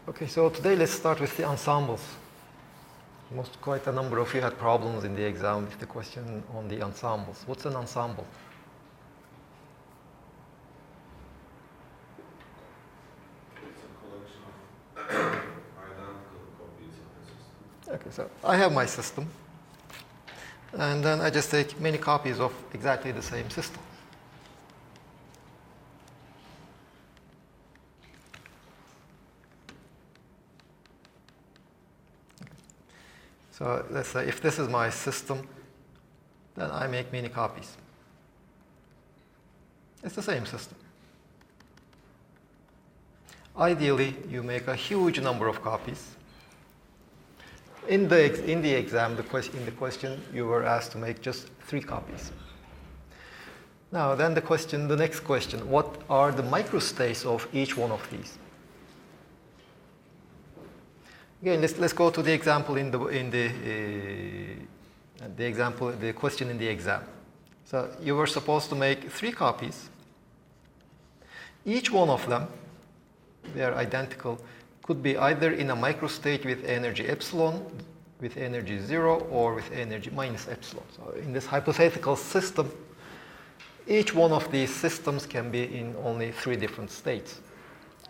Okay, so today let's start with the ensembles. Quite a number of you had problems in the exam with the question on the ensembles. What's an ensemble? It's a collection of identical copies of the system. Okay, so I have my system, and then I just take many copies of exactly the same system. So let's say if this is my system, then I make many copies. It's the same system. Ideally, you make a huge number of copies. In the exam, in the question, you were asked to make just 3 copies. Now, then the next question, what are the microstates of each one of these? Again, let's go to the example the question in the exam. So you were supposed to make 3 copies. Each one of them, they are identical, could be either in a microstate with energy epsilon, with energy 0, or with energy minus epsilon. So in this hypothetical system, each one of these systems can be in only 3 different states.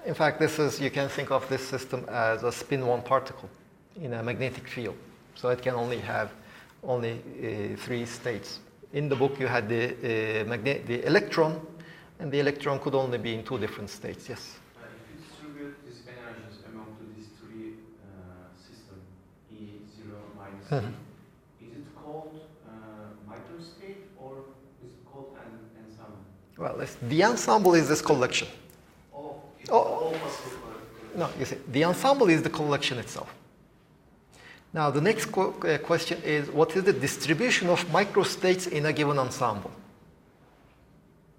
In fact, you can think of this system as a spin-1 particle in a magnetic field. So it can only have 3 states. In the book, you had the electron, and the electron could only be in 2 different states. Yes? If you distribute these energies among these 3 systems, E0 minus E, is it called microstate or is it called an ensemble? Well, the ensemble is this collection. All possible. No, you see, the ensemble is the collection itself. Now, the next question is, what is the distribution of microstates in a given ensemble?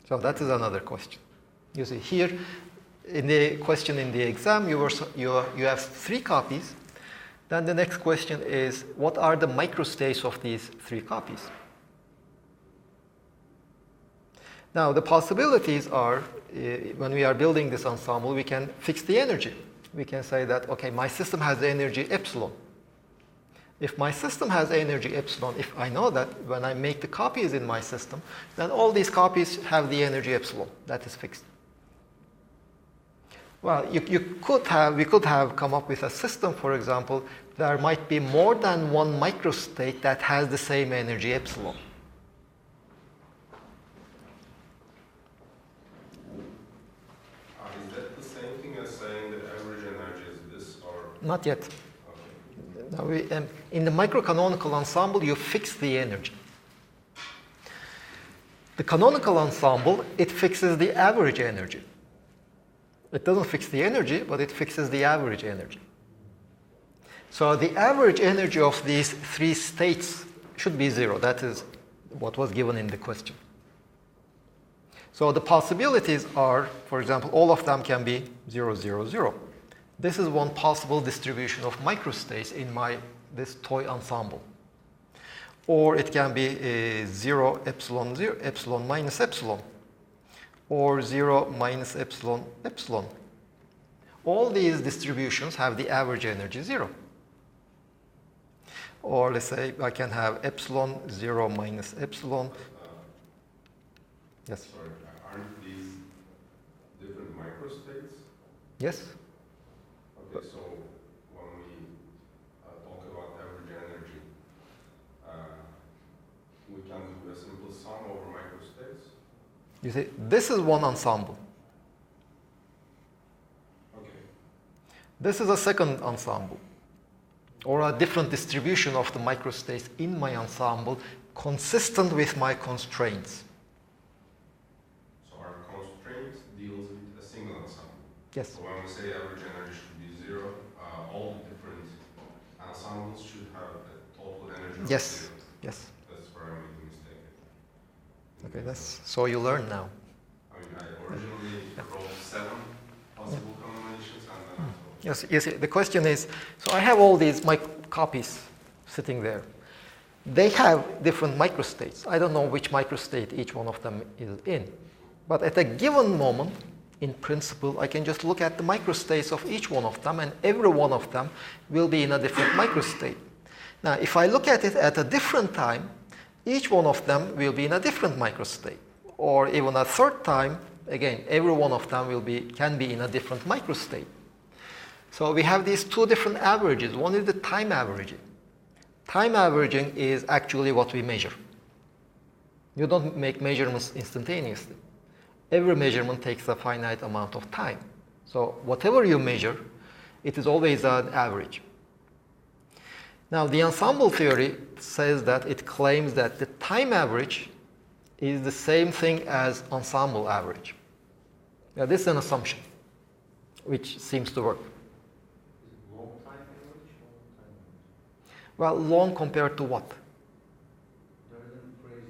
So that is another question. You see, here, in the question in the exam, you have 3 copies. Then the next question is, what are the microstates of these 3 copies? Now, the possibilities are, when we are building this ensemble, we can fix the energy. We can say that, okay, my system has energy epsilon. If my system has energy epsilon, if I know that when I make the copies in my system, then all these copies have the energy epsilon. That is fixed. Well, we could have come up with a system, for example, there might be more than 1 microstate that has the same energy epsilon. Not yet. Okay. Now in the microcanonical ensemble, you fix the energy. The canonical ensemble, it fixes the average energy. It doesn't fix the energy, but it fixes the average energy. So the average energy of these 3 states should be 0. That is what was given in the question. So the possibilities are, for example, all of them can be 0, 0, 0. This is one possible distribution of microstates in this toy ensemble. Or it can be 0, epsilon, 0, epsilon minus epsilon, or 0 minus epsilon, epsilon. All these distributions have the average energy 0. Or let's say I can have epsilon, 0 minus epsilon. Yes? Sorry, aren't these different microstates? Yes. Okay, so when we talk about average energy, we can do a simple sum over microstates? You see, this is one ensemble. Okay. This is a second ensemble, or a different distribution of the microstates in my ensemble consistent with my constraints. So our constraints deals with a single ensemble? Yes. So when we say average energy should be 0, all the different ensembles should have a total energy of 0. Yes. That's where I made the mistake. Okay, so you learn now. I mean, I originally wrote 7 possible combinations and then Yes, the question is, so I have all these copies sitting there. They have different microstates. I don't know which microstate each one of them is in. But at a given moment, in principle, I can just look at the microstates of each one of them, and every one of them will be in a different microstate. Now, if I look at it at a different time, each one of them will be in a different microstate. Or even a third time, again, every one of them can be in a different microstate. So we have these two different averages. One is the time averaging. Time averaging is actually what we measure. You don't make measurements instantaneously. Every measurement takes a finite amount of time. So whatever you measure, it is always an average. Now, the ensemble theory says that it claims that the time average is the same thing as ensemble average. Now, this is an assumption, which seems to work. Long time average or time average? Well, long compared to what? There is a phrase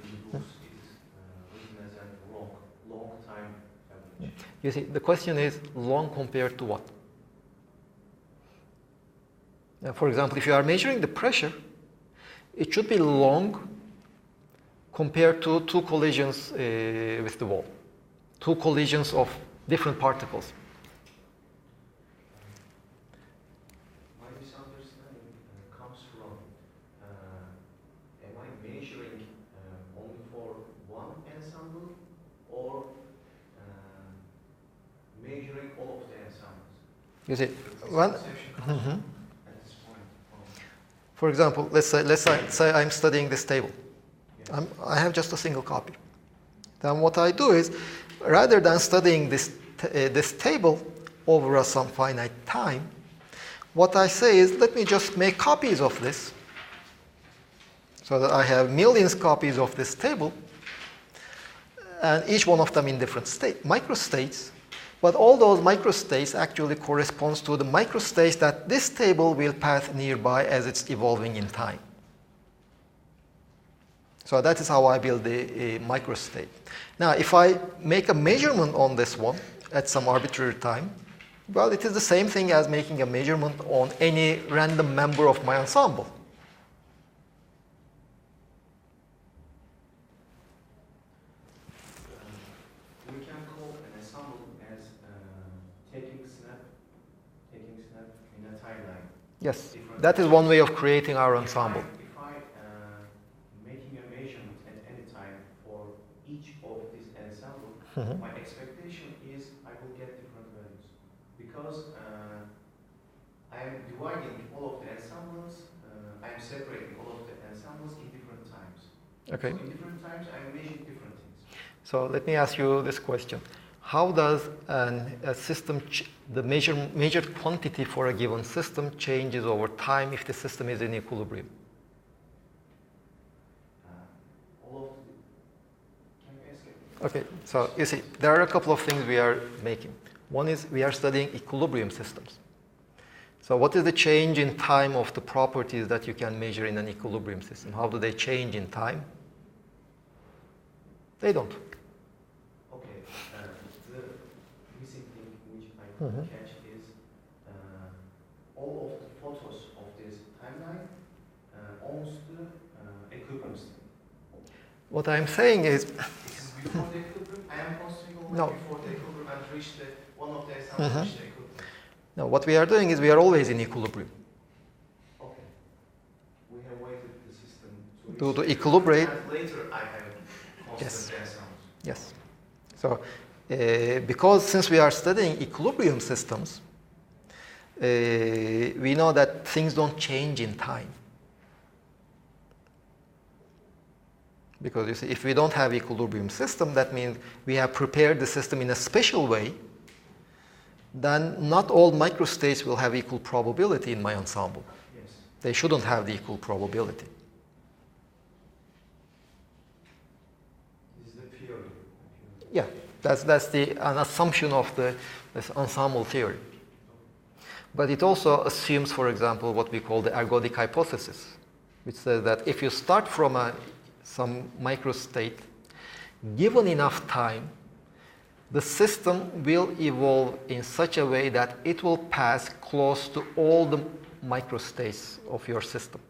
in the books, it is written as a long time average. You see, the question is long compared to what? For example, if you are measuring the pressure, it should be long compared to two collisions with the wall, two collisions of different particles. My misunderstanding comes from, am I measuring only for one ensemble or measuring all of the ensembles? You see, one. For example, let's say I'm studying this table. Yes. I have just a single copy. Then what I do is, rather than studying this table over some finite time, what I say is, let me just make copies of this, so that I have millions of copies of this table, and each one of them in different microstates. But all those microstates actually corresponds to the microstates that this table will pass nearby as it's evolving in time. So that is how I build the microstate. Now, if I make a measurement on this one at some arbitrary time, well, it is the same thing as making a measurement on any random member of my ensemble. We can call an ensemble as taking snap in a timeline. Yes, that is one way of creating our ensemble. If I making a measurement at any time for each of these ensemble, my expectation is I will get different values because I am dividing all of the ensembles. I am separating all of the ensembles in different times. Okay. So in different times, I am measuring different things. So let me ask you this question. How does a system, the measured quantity for a given system changes over time if the system is in equilibrium? Can you ask it? Okay, so you see, there are a couple of things we are making. One is we are studying equilibrium systems. So what is the change in time of the properties that you can measure in an equilibrium system? How do they change in time? They don't. Okay, the missing thing which I could catch is all of the photos of this timeline owns the equilibrium state. What I'm saying is, This is before the equilibrium. I am considering only No. before the equilibrium and reach one of the examples reach the equilibrium. no, what we are doing is we are always in equilibrium. Okay. We have waited the system To reach equilibrate. and later I have constant Yes. ensembles. Yes. So, because since we are studying equilibrium systems, we know that things don't change in time. Because you see, if we don't have equilibrium system, that means we have prepared the system in a special way, then not all microstates will have equal probability in my ensemble. Yes. They shouldn't have the equal probability. This is the theory. Yeah, that's an assumption of this ensemble theory. But it also assumes, for example, what we call the ergodic hypothesis, which says that if you start from some microstate, given enough time, the system will evolve in such a way that it will pass close to all the microstates of your system.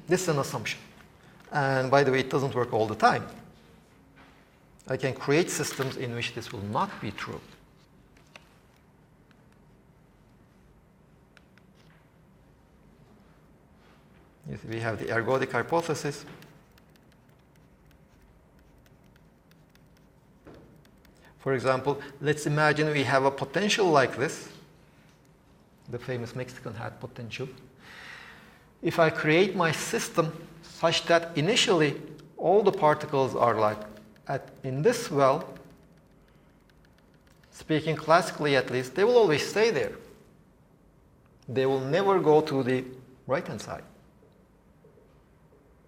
This is an assumption. And by the way, it doesn't work all the time. I can create systems in which this will not be true. Yes, we have the ergodic hypothesis. For example, let's imagine we have a potential like this, the famous Mexican hat potential. If I create my system such that initially all the particles are like in this well, speaking classically at least, they will always stay there. They will never go to the right-hand side.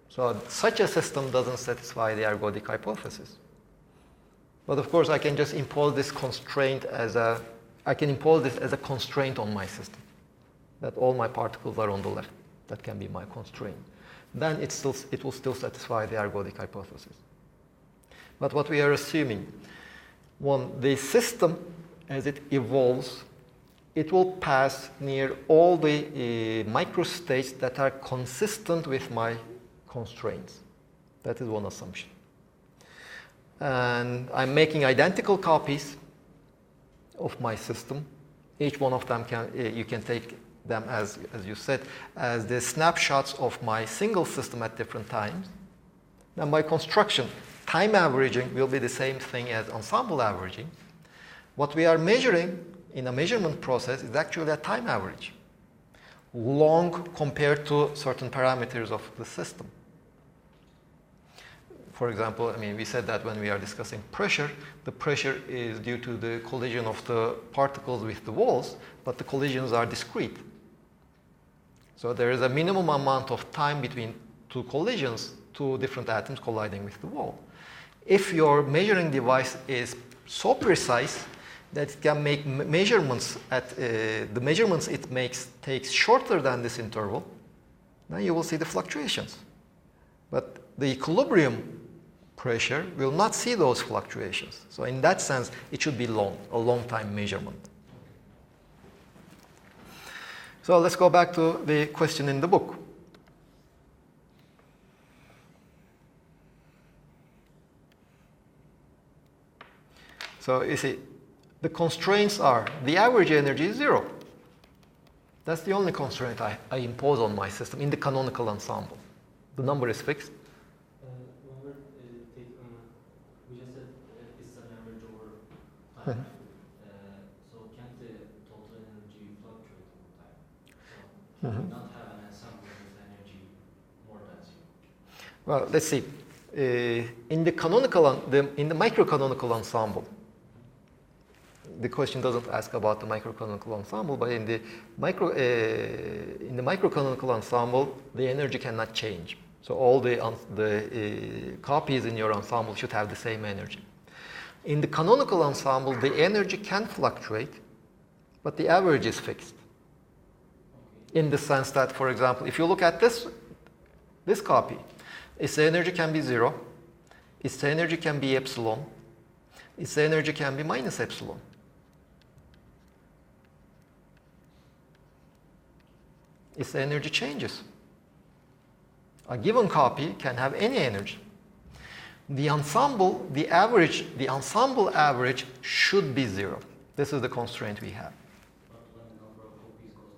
So such a system doesn't satisfy the ergodic hypothesis. But of course, I can just impose this constraint I can impose this as a constraint on my system, that all my particles are on the left. That can be my constraint. Then it will still satisfy the ergodic hypothesis. But what we are assuming, the system, as it evolves, it will pass near all the microstates that are consistent with my constraints. That is one assumption. And I'm making identical copies of my system. Each one of them you can take them as you said, as the snapshots of my single system at different times. Then by construction, time averaging will be the same thing as ensemble averaging. What we are measuring in a measurement process is actually a time average, long compared to certain parameters of the system. For example, we said that when we are discussing pressure, the pressure is due to the collision of the particles with the walls, but the collisions are discrete. So there is a minimum amount of time between two collisions, two different atoms colliding with the wall. If your measuring device is so precise that it can make measurements the measurements it makes takes shorter than this interval, then you will see the fluctuations. But the equilibrium pressure will not see those fluctuations. So in that sense, it should be a long time measurement. So let's go back to the question in the book. So you see, the constraints are the average energy is 0. That's the only constraint I impose on my system in the canonical ensemble. The number is fixed. We just said it's an average over time. So can't the total energy fluctuate over time? So you not have an ensemble with energy more than 0. Well, let's see. In the canonical, in the microcanonical ensemble, the question doesn't ask about the microcanonical ensemble, but in the microcanonical ensemble, the energy cannot change. So all the copies in your ensemble should have the same energy. In the canonical ensemble, the energy can fluctuate, but the average is fixed. In the sense that, for example, if you look at this copy, its energy can be 0, its energy can be epsilon, its energy can be minus epsilon. Its energy changes. A given copy can have any energy. The ensemble average should be 0. This is the constraint we have. But when the number of copies goes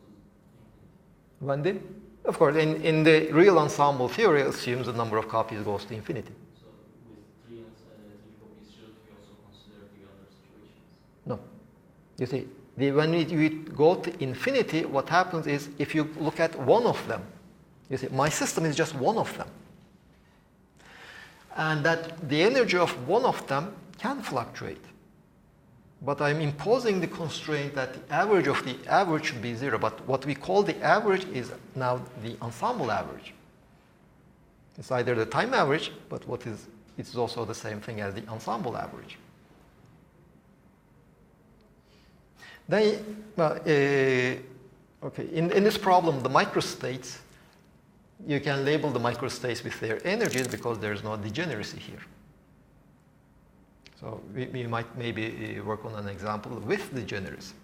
to infinity? Of course, in the real ensemble theory assumes the number of copies goes to infinity. So with three copies, should we also consider the other situations? No. You see, when we go to infinity, what happens is if you look at one of them, you see, my system is just one of them. And that the energy of one of them can fluctuate. But I'm imposing the constraint that the average of the average should be 0. But what we call the average is now the ensemble average. It's either the time average, but it's also the same thing as the ensemble average. Then, in this problem, the microstates, you can label the microstates with their energies because there's no degeneracy here. So we might maybe work on an example with degeneracy.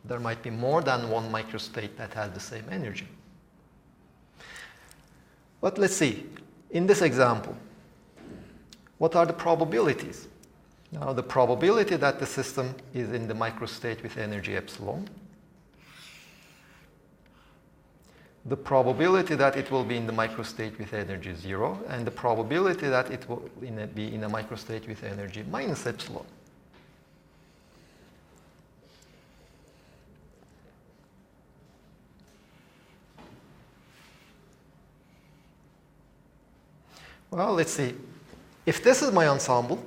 There might be more than one microstate that has the same energy. But let's see, in this example, what are the probabilities? Now the probability that the system is in the microstate with energy epsilon, the probability that it will be in the microstate with energy 0, and the probability that it will be in a microstate with energy minus epsilon. Well, let's see. If this is my ensemble,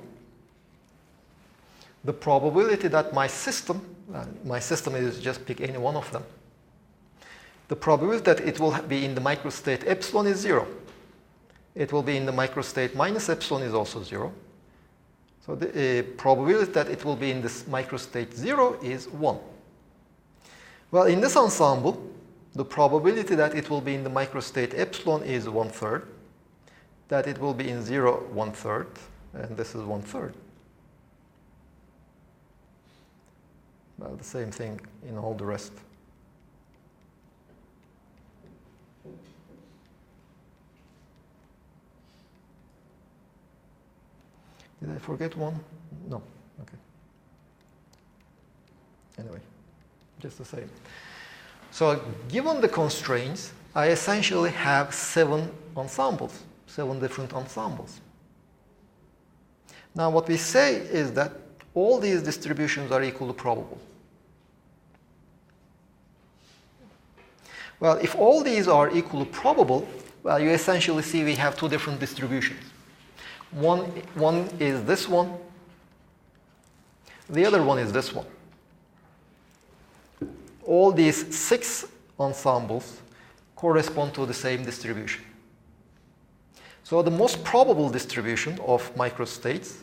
the probability that my system is just pick any one of them, the probability that it will be in the microstate epsilon is 0. It will be in the microstate minus epsilon is also 0. So the probability that it will be in this microstate 0 is 1. Well, in this ensemble, the probability that it will be in the microstate epsilon is 1/3, that it will be in 0 1/3, and this is 1/3. Well, the same thing in all the rest. Did I forget one? No. Okay. Anyway, just the same. So given the constraints, I essentially have 7 ensembles, 7 different ensembles. Now what we say is that all these distributions are equally probable. Well, if all these are equally probable, well, you essentially see we have 2 different distributions. One is this one, the other one is this one. All these 6 ensembles correspond to the same distribution. So the most probable distribution of microstates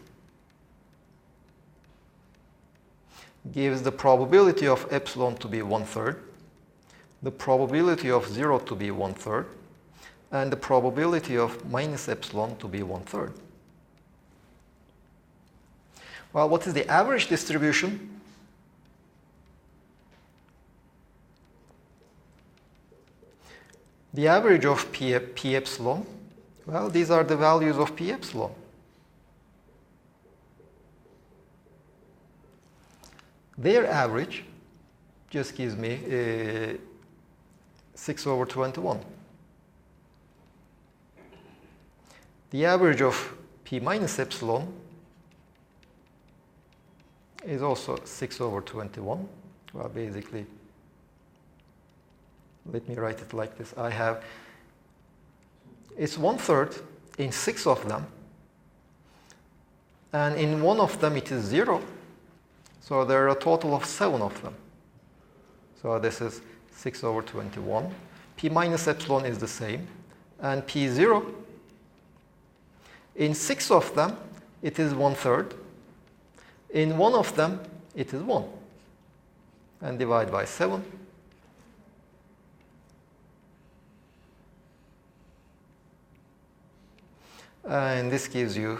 gives the probability of epsilon to be 1/3, the probability of 0 to be 1/3, and the probability of minus epsilon to be 1/3. Well, what is the average distribution? The average of P epsilon, well, these are the values of P epsilon. Their average just gives me 6/21. The average of P minus epsilon is also 6/21. Well, basically, let me write it like this. I have, it's 1/3 in 6 of them, and in one of them it is 0. So there are a total of 7 of them. So this is 6/21. P minus epsilon is the same, and P0, in 6 of them it is 1/3. In one of them, it is 1. And divide by 7. And this gives you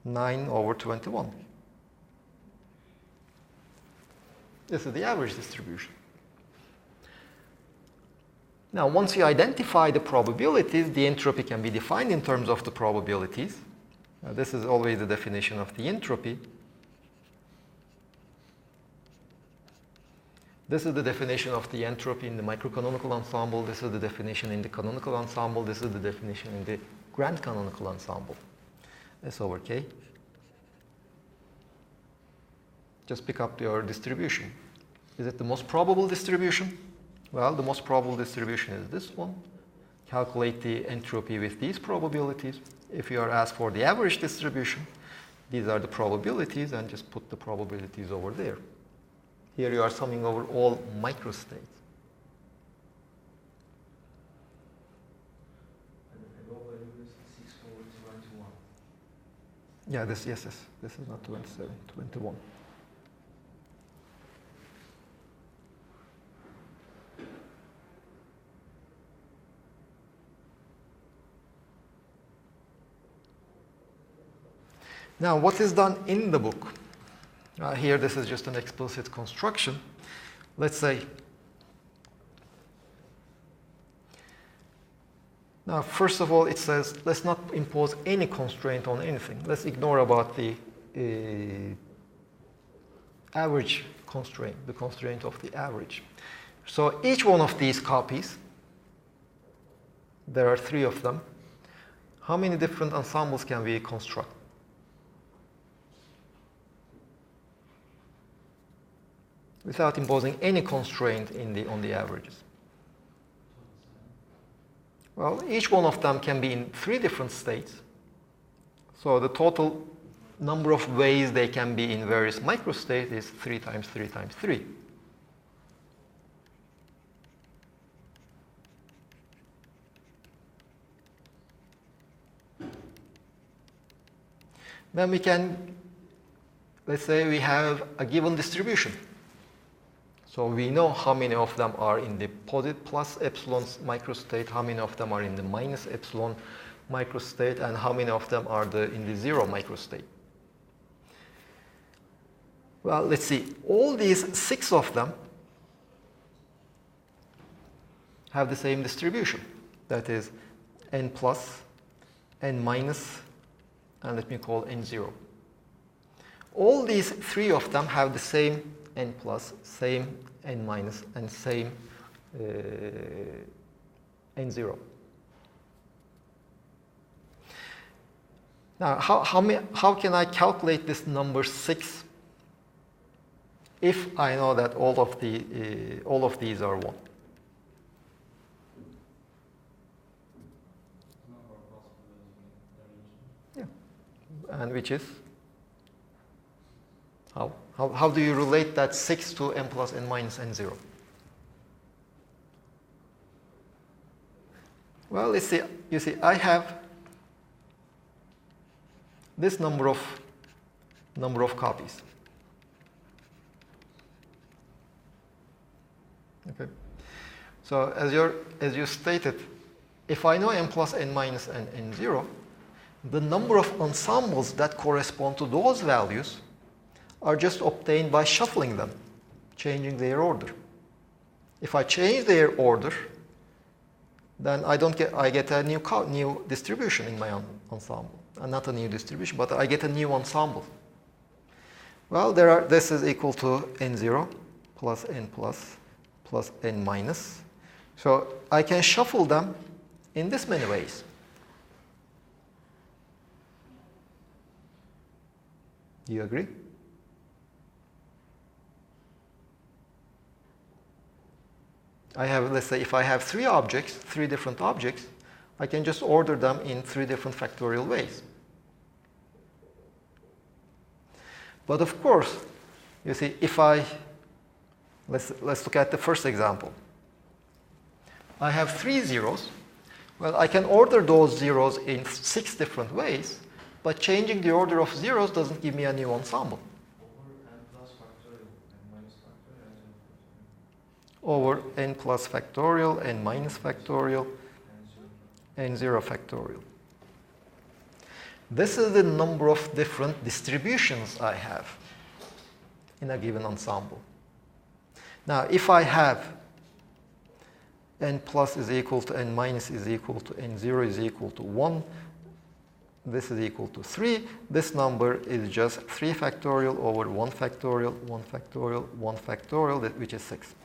9/21. This is the average distribution. Now, once you identify the probabilities, the entropy can be defined in terms of the probabilities. This is always the definition of the entropy. This is the definition of the entropy in the microcanonical ensemble. This is the definition in the canonical ensemble. This is the definition in the grand canonical ensemble. S over K. Just pick up your distribution. Is it the most probable distribution? Well, the most probable distribution is this one. Calculate the entropy with these probabilities. If you are asked for the average distribution, these are the probabilities, and just put the probabilities over there. Here you are summing over all microstates. And the low value is 6/21. Yeah, this is not 27, 21. Now, what is done in the book? Here, this is just an explicit construction. Let's say Now, first of all, it says let's not impose any constraint on anything. Let's ignore about the average constraint, the constraint of the average. So each one of these copies, there are 3 of them. How many different ensembles can we construct? Without imposing any constraint on the averages. Well, each one of them can be in 3 different states. So the total number of ways they can be in various microstates is 3 times 3 times 3. Then we can, let's say we have a given distribution. So we know how many of them are in the plus epsilon microstate, how many of them are in the minus epsilon microstate, and how many of them are in the 0 microstate. Well, let's see. All these 6 of them have the same distribution. That is n plus, n minus, and let me call n0. All these 3 of them have the same n plus, same n minus, and same n0. Now, how can I calculate this number 6 if I know that all of these are 1? Yeah, and which is? How do you relate that 6 to n plus n minus n0? Well, let's see. You see, I have this number of copies. Okay. So as you stated, if I know n plus n minus and n0, the number of ensembles that correspond to those values are just obtained by shuffling them, changing their order. If I change their order, then I get a new distribution in my ensemble. Not a new distribution, but I get a new ensemble. Well, this is equal to n0 plus n plus n minus. So I can shuffle them in this many ways. Do you agree? Let's say if I have 3 different objects, I can just order them in 3 different factorial ways. But of course, you see, let's look at the first example. I have 3 zeros. Well, I can order those zeros in 6 different ways, but changing the order of zeros doesn't give me a new ensemble. Over n plus factorial, n minus factorial, n0 factorial. This is the number of different distributions I have in a given ensemble. Now, if I have n plus is equal to n minus is equal to n0 is equal to 1, this is equal to 3, this number is just 3 factorial over 1 factorial, 1 factorial, 1 factorial, which is 6.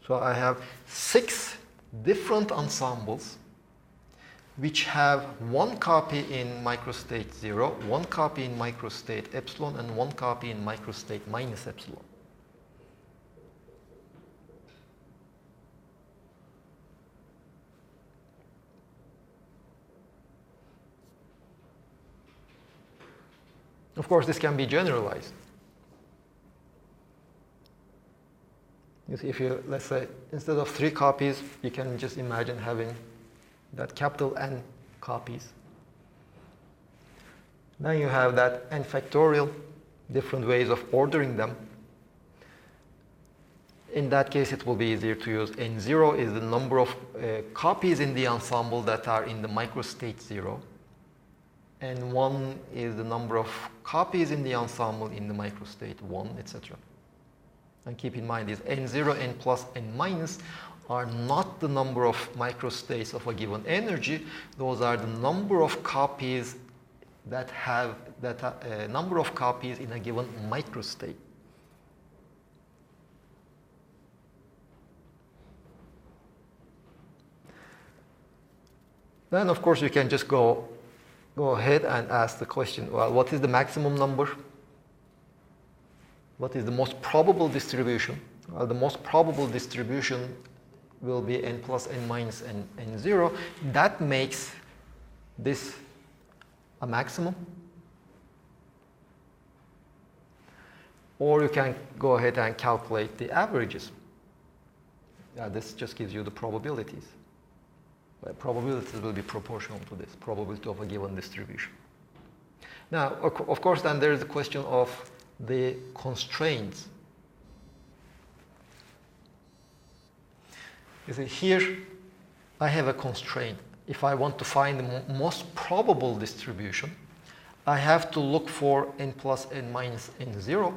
So I have 6 different ensembles which have 1 copy in microstate 0, 1 copy in microstate epsilon, and 1 copy in microstate minus epsilon. Of course, this can be generalized. If you, let's say, instead of 3 copies, you can just imagine having that capital N copies. Then you have that n factorial, different ways of ordering them. In that case, it will be easier to use n0 is the number of copies in the ensemble that are in the microstate 0. N1 is the number of copies in the ensemble in the microstate 1, etc. And keep in mind these n0, n plus, n minus are not the number of microstates of a given energy. Those are the number of copies that have number of copies in a given microstate. Then, of course, you can just go ahead and ask the question, well, what is the maximum number? What is the most probable distribution? Well, the most probable distribution will be n plus n minus n 0. That makes this a maximum. Or you can go ahead and calculate the averages. This just gives you the probabilities. Probabilities will be proportional to this probability of a given distribution. Now, of course, then there is the question of the constraints. You see, here I have a constraint. If I want to find the most probable distribution, I have to look for n plus n minus n 0,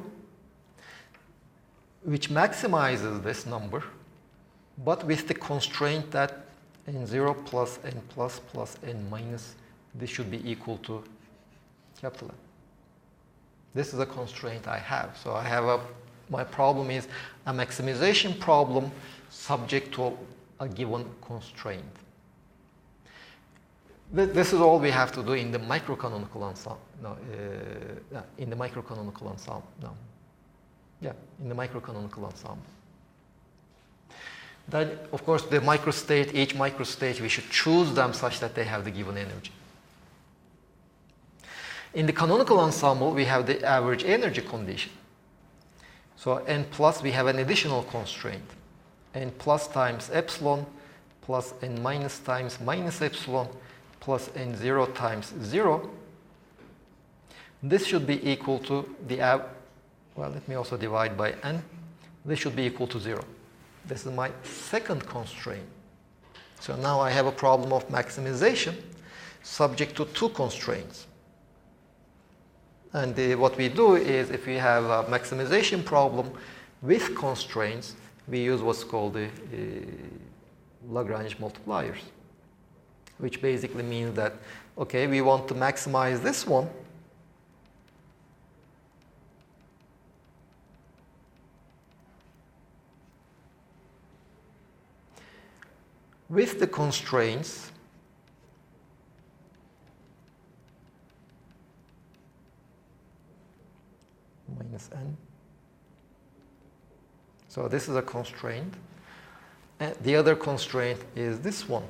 which maximizes this number, but with the constraint that n0 plus n plus n minus, this should be equal to capital N. This is a constraint I have. So I have my problem is a maximization problem subject to a given constraint. This is all we have to do in the microcanonical ensemble. In the microcanonical ensemble. In the microcanonical ensemble. Then, of course, the microstate, each microstate, we should choose them such that they have the given energy. In the canonical ensemble, we have the average energy condition. So n plus, we have an additional constraint. N plus times epsilon plus n minus times minus epsilon plus n0 times 0. This should be equal to the, well, let me also divide by n. This should be equal to 0. This is my second constraint. So now I have a problem of maximization subject to two constraints. And what we do is, if we have a maximization problem with constraints, we use what's called the Lagrange multipliers, which basically means that, okay, we want to maximize this one. With the constraints minus n. So this is a constraint. And the other constraint is this one.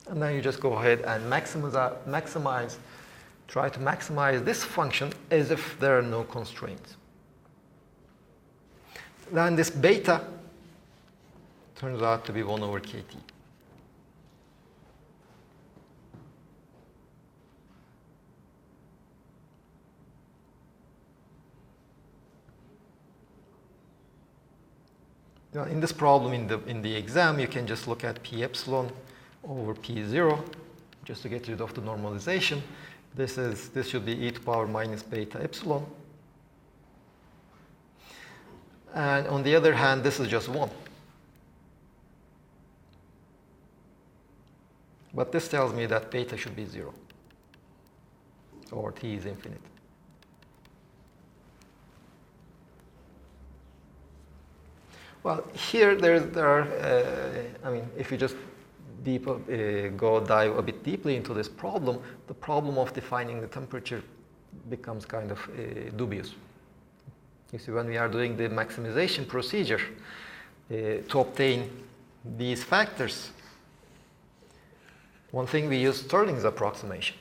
And then you just go ahead and try to maximize this function as if there are no constraints. Then this beta turns out to be 1 over kt. Now, in this problem in the exam, you can just look at p epsilon over p0 just to get rid of the normalization. This should be e to power minus beta epsilon. And on the other hand, this is just 1. But this tells me that beta should be 0, or t is infinite. Well, here I mean, if you just dive a bit deeply into this problem, the problem of defining the temperature becomes kind of dubious. You see, when we are doing the maximization procedure to obtain these factors, one thing we use Stirling's approximation.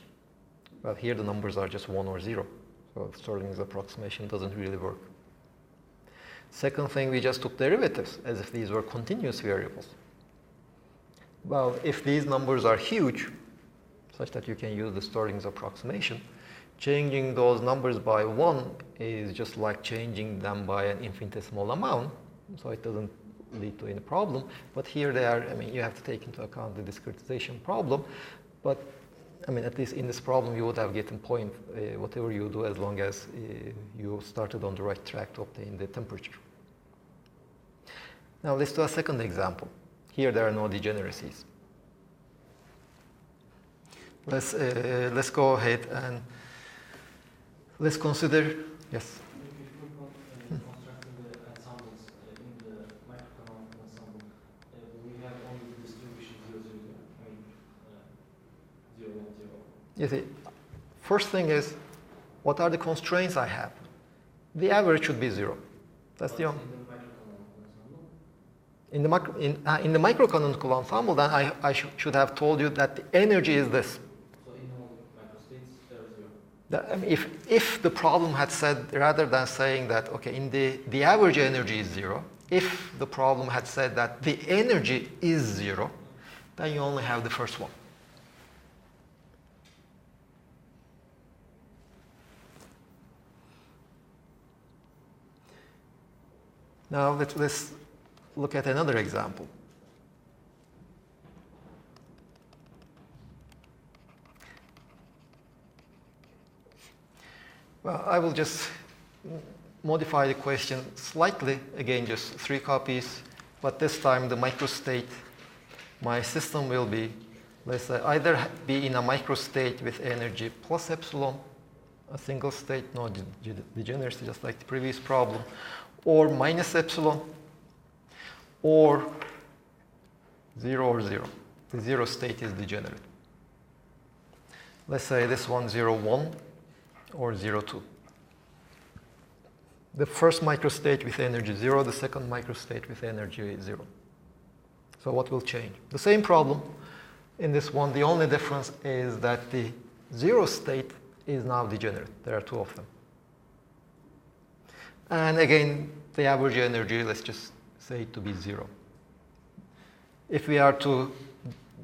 Well, here the numbers are just 1 or 0, so Stirling's approximation doesn't really work. Second thing, we just took derivatives as if these were continuous variables. Well, if these numbers are huge, such that you can use the Stirling's approximation, changing those numbers by 1 is just like changing them by an infinitesimal amount, so it doesn't lead to any problem. But here they are, I mean, you have to take into account the discretization problem. But I mean, at least in this problem, you would have gotten point whatever you do as long as you started on the right track to obtain the temperature. Now let's do a second example. Here there are no degeneracies. Let's go ahead and let's consider, yes. If we're constructing the ensembles in the microcanonical ensemble, we have only the distribution 0, 0, 0. I mean, 0, 1, 0. You see, first thing is, what are the constraints I have? The average should be 0. That's the only. In the microcanonical ensemble, then I should have told you that the energy is this. So in all microstates, there is 0. I mean, if the problem had said, rather than saying that, okay, in the average energy is 0, if the problem had said that the energy is 0, then you only have the first one. Now let's look at another example. Well, I will just modify the question slightly. Again, just 3 copies, but this time the microstate, my system will be, let's say, either be in a microstate with energy plus epsilon, a single state, no degeneracy, just like the previous problem, or minus epsilon, or 0 or 0. The 0 state is degenerate. Let's say this one 0, 1 or 0, 2. The first microstate with energy 0, the second microstate with energy 0. So what will change? The same problem in this one. The only difference is that the 0 state is now degenerate. There are 2 of them. And again, the average energy, let's just say it to be 0. If we are to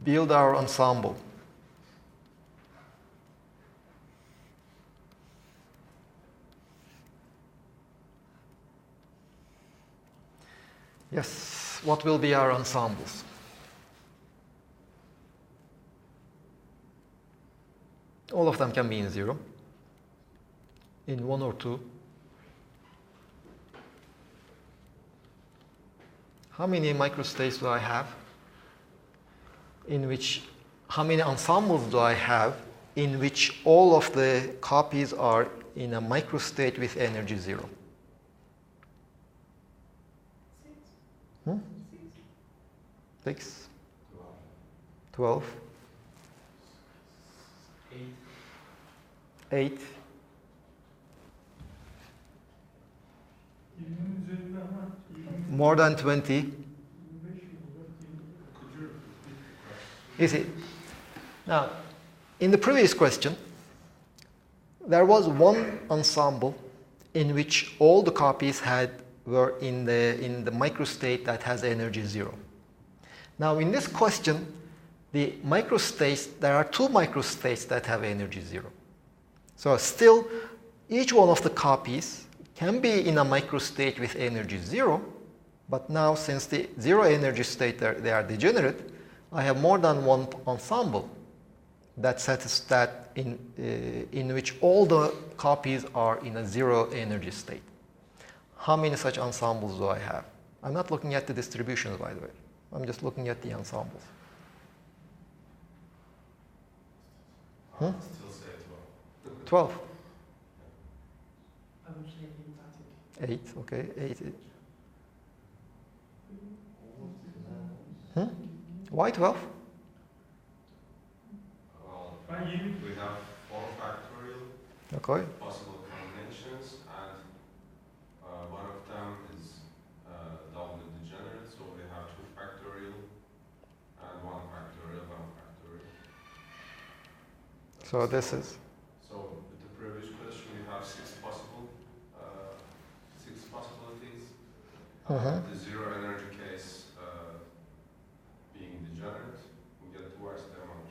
build our ensemble, yes, what will be our ensembles? All of them can be in 0, in 1 or 2. How many microstates do I have? How many ensembles do I have in which all of the copies are in a microstate with energy 0? 6? 12? 8? More than 20? You see, now, in the previous question, there was one ensemble in which all the copies were in the microstate that has energy 0. Now, in this question, the microstates, there are 2 microstates that have energy 0. So still, each one of the copies can be in a microstate with energy 0, but now since the 0 energy state they are degenerate, I have more than one ensemble that in which all the copies are in a 0 energy state. How many such ensembles do I have? I'm not looking at the distributions, by the way. I'm just looking at the ensembles. Still say 12. 12. I would say 8, I think. 8, okay. 8. Why 12? Well, we have 4 factorial Okay. possible combinations, and one of them is doubly degenerate, so we have 2 factorial and 1 factorial, 1 factorial. So this is. So with the previous question, we have 6 possibilities. The 0 energy case being degenerate, we get twice the amount.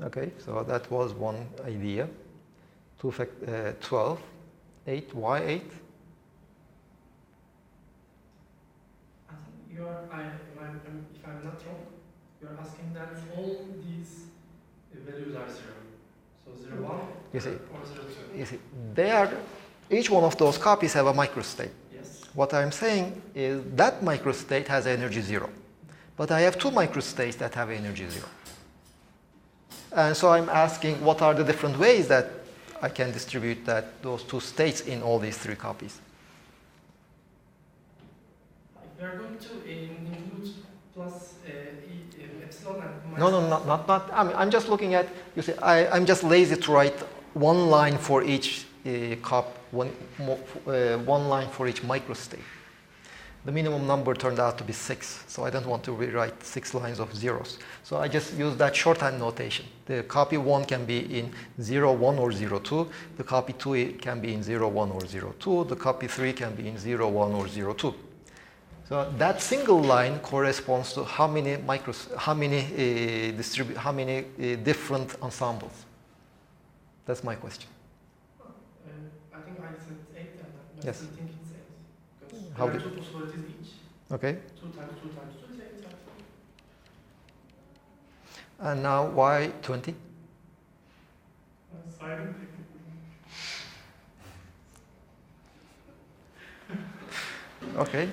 Okay, so that was one idea. 12, 8, why 8? I I'm not wrong, you're asking that all these values are 0. So 0, 1 You see, or 0, 2. you see, they are, each one of those copies have a microstate. Yes. What I'm saying is that microstate has energy 0. But I have two microstates that have energy 0. And so I'm asking what are the different ways that I can distribute those two states in all these three copies. We are going to include plus epsilon and No, not. I mean, I'm just looking at, you see, I'm just lazy to write one line for each one line for each microstate. The minimum number turned out to be 6, so I don't want to rewrite 6 lines of zeros. So I just use that shorthand notation. The copy 1 can be in 0, 1 or 0, 2. The copy 2 can be in 0, 1 or 0, 2. The copy 3 can be in 0, 1 or 0, 2. So that single line corresponds to how many different ensembles. That's my question. I think I said 8 and I Yes. still think it's 8. Because How there are did- 2 possibilities each. Okay. 2 times 2 times 2 is 8 times 2. And now why 20? Silent. Okay.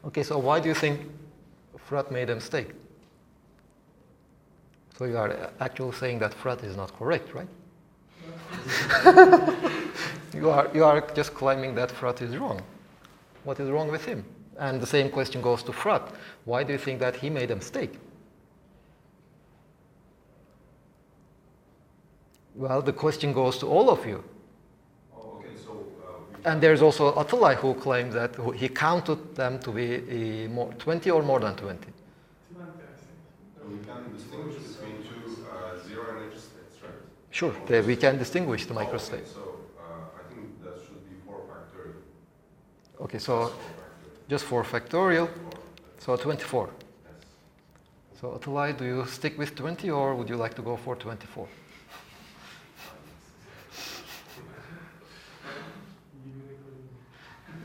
Okay, so why do you think Frat made a mistake? So you are actually saying that Frat is not correct, right? You are just claiming that Frat is wrong. What is wrong with him? And the same question goes to Frat. Why do you think that he made a mistake? Well, the question goes to all of you. Oh, okay, so And there's also Atılay who claims that he counted them to be 20 or more than 20. we can distinguish between two zero energy states, right? Sure, we can distinguish the microstate. Okay, so I think that should be 4 factorial. Okay, so just 4 factorial, so 24. Yes. So Atılay, do you stick with 20 or would you like to go for 24?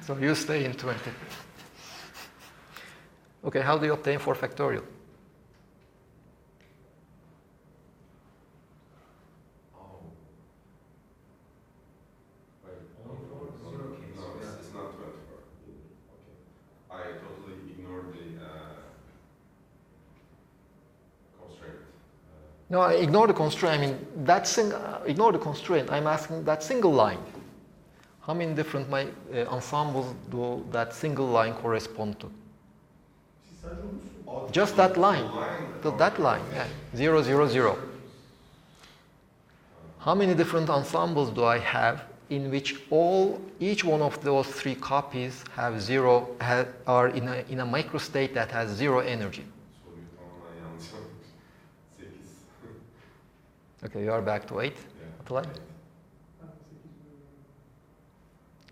So you stay in 20. Okay, how do you obtain 4 factorial? Oh. Wait. Only for No, zero case. No, it's not 24. Okay. I totally ignored the constraint. No, ignore the constraint. I mean, ignore the constraint. I'm asking that single line. How many different ensembles do that single line correspond to? Just that line. That line, yeah. 0, 0, 0. How many different ensembles do I have in which each one of those 3 copies are in a microstate that has 0 energy? So you found my answer. 6. Okay, you are back to 8. Yeah. Atılay?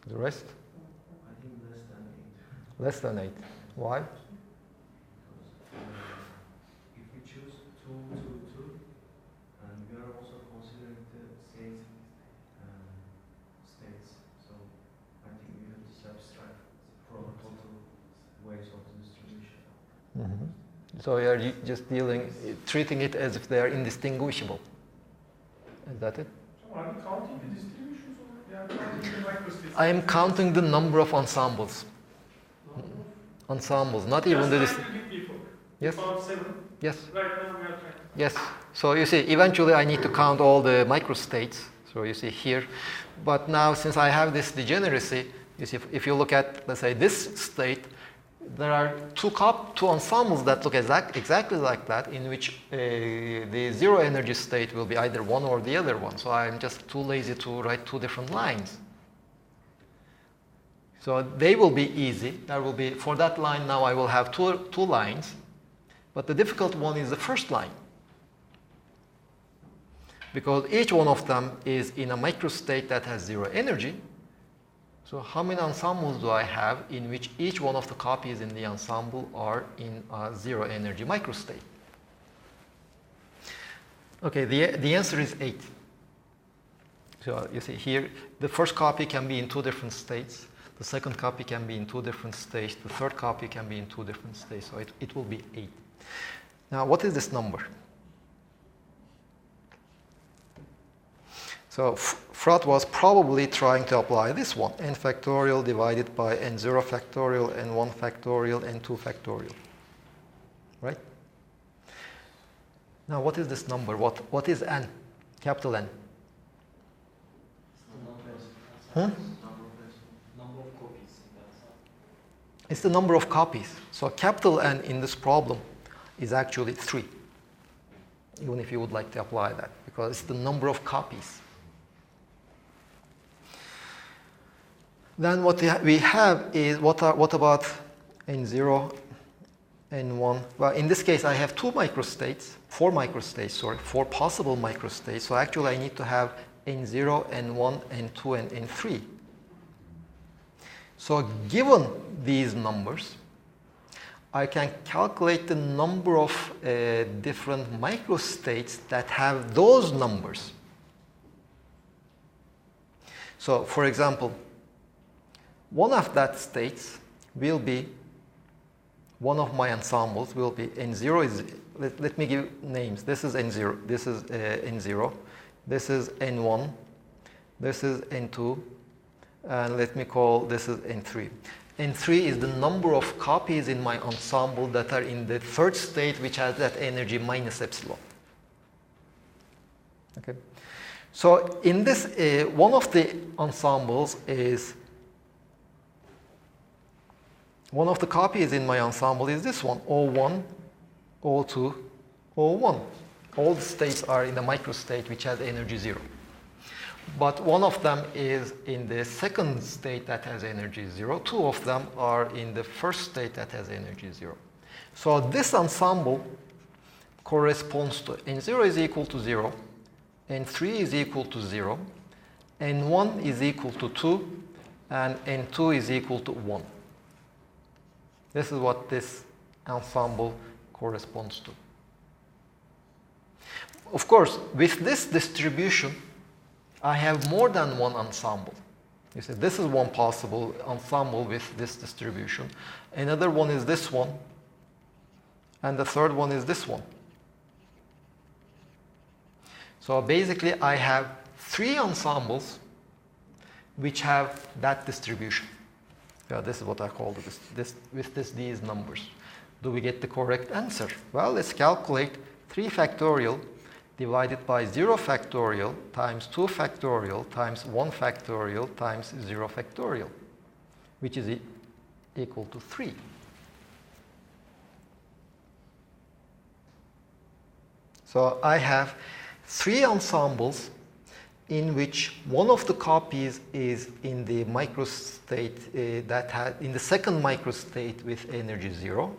The rest? I think less than 8. Less than 8. Why? Because if we choose 2, 2, 2, and we are also considering the same states, so I think we have to subtract from total ways of the distribution. Mm-hmm. So you are just treating it as if they are indistinguishable. Is that it? So are we counting the distributions or we are counting the microstates? I am counting the number of ensembles. Ensembles, not even the... Yes? About 7. Yes. Right now we are trying. Yes. So you see, eventually I need to count all the microstates. So you see here. But now, since I have this degeneracy, you see, if you look at, let's say, this state, there are two ensembles that look exactly like that, in which the 0 energy state will be either one or the other one. So I'm just too lazy to write 2 different lines. So they will be easy. There will be, for that line now I will have two lines. But the difficult one is the first line. Because each one of them is in a microstate that has 0 energy. So how many ensembles do I have in which each one of the copies in the ensemble are in a 0 energy microstate? Okay, the answer is 8. So you see here, the first copy can be in 2 different states. The second copy can be in 2 different states. The third copy can be in 2 different states. So it will be 8. Now, what is this number? So Freud was probably trying to apply this one, n factorial divided by n0 factorial, n1 factorial, n2 factorial. Right? Now, what is this number? What is n? Capital N. Huh? Number of copies in that cell. It's the number of copies. So capital N in this problem is actually 3. Even if you would like to apply that, because it's the number of copies. Then what we have is, what about N0, N1? Well, in this case, I have 4 possible microstates. So actually, I need to have N0, N1, N2, and N3. So given these numbers, I can calculate the number of different microstates that have those numbers. So, for example, one of that states will be, one of my ensembles will be N0 is, let me give names. This is N0, this is N0, this is N1, this is N2, and let me call this is N3. N3 is the number of copies in my ensemble that are in the third state, which has that energy minus epsilon. Okay. So in this, one of the ensembles is, one of the copies in my ensemble is this one, O1, O2, O1. All the states are in the microstate which has energy 0. But one of them is in the second state that has energy 0. 2 of them are in the first state that has energy 0. So this ensemble corresponds to N0 is equal to 0, N3 is equal to 0, N1 is equal to 2, and N2 is equal to 1. This is what this ensemble corresponds to. Of course, with this distribution, I have more than one ensemble. You see, this is one possible ensemble with this distribution. Another one is this one. And the third one is this one. So basically, I have 3 ensembles which have that distribution. Yeah, this is what I call these numbers. Do we get the correct answer? Well, let's calculate 3 factorial divided by 0 factorial times 2 factorial times 1 factorial times 0 factorial, which is equal to 3. So I have 3 ensembles in which one of the copies is in the microstate in the second microstate with energy 0,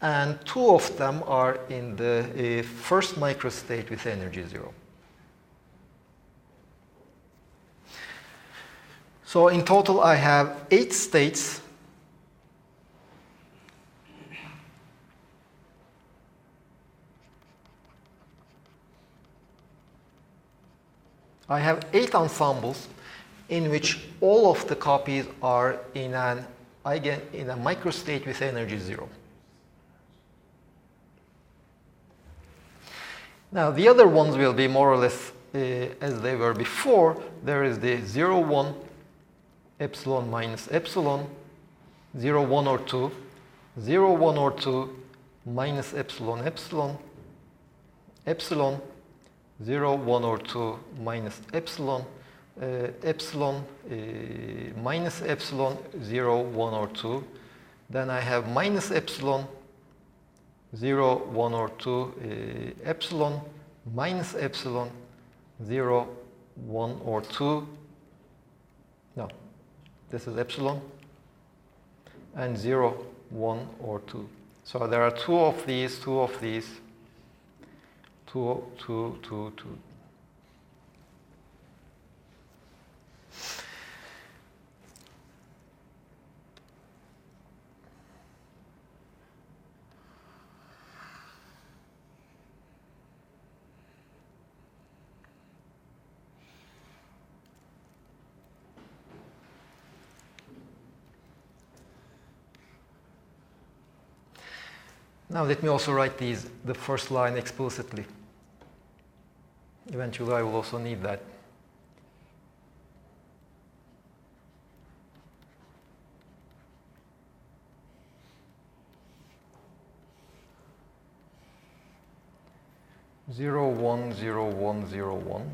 and 2 of them are in the first microstate with energy 0. So in total, I have 8 states. I have 8 ensembles in which all of the copies are in a microstate with energy 0. Now, the other ones will be more or less as they were before. There is the 0, 1, epsilon minus epsilon, 0, 1 or 2, 0, 1 or 2, minus epsilon, epsilon, epsilon, 0, 1 or 2, minus epsilon, epsilon, minus epsilon, 0, 1 or 2. Then I have minus epsilon, 0, 1 or 2, epsilon, minus epsilon, 0, 1 or 2. No, this is epsilon, and 0, 1 or 2. So there are 2 of these, 2 of these, 2, 2, 2, 2. Now let me also write the first line explicitly. Eventually I will also need that. Zero one zero one zero one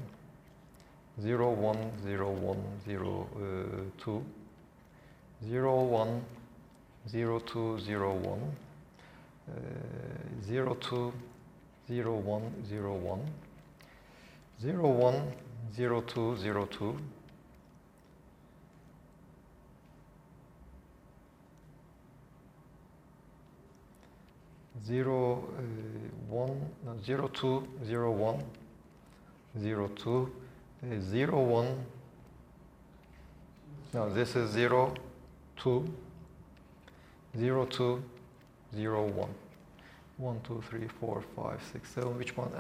0 1 0 1 0 2 0 1 0 2 0 1 0 2 0 1 0 1 0 1 0 2 0 2 0 1 no, 0 2 0 1 0 2 0 1 no, this is 0 2 0 2 0 1 1 2 3 4 5 6 7 which one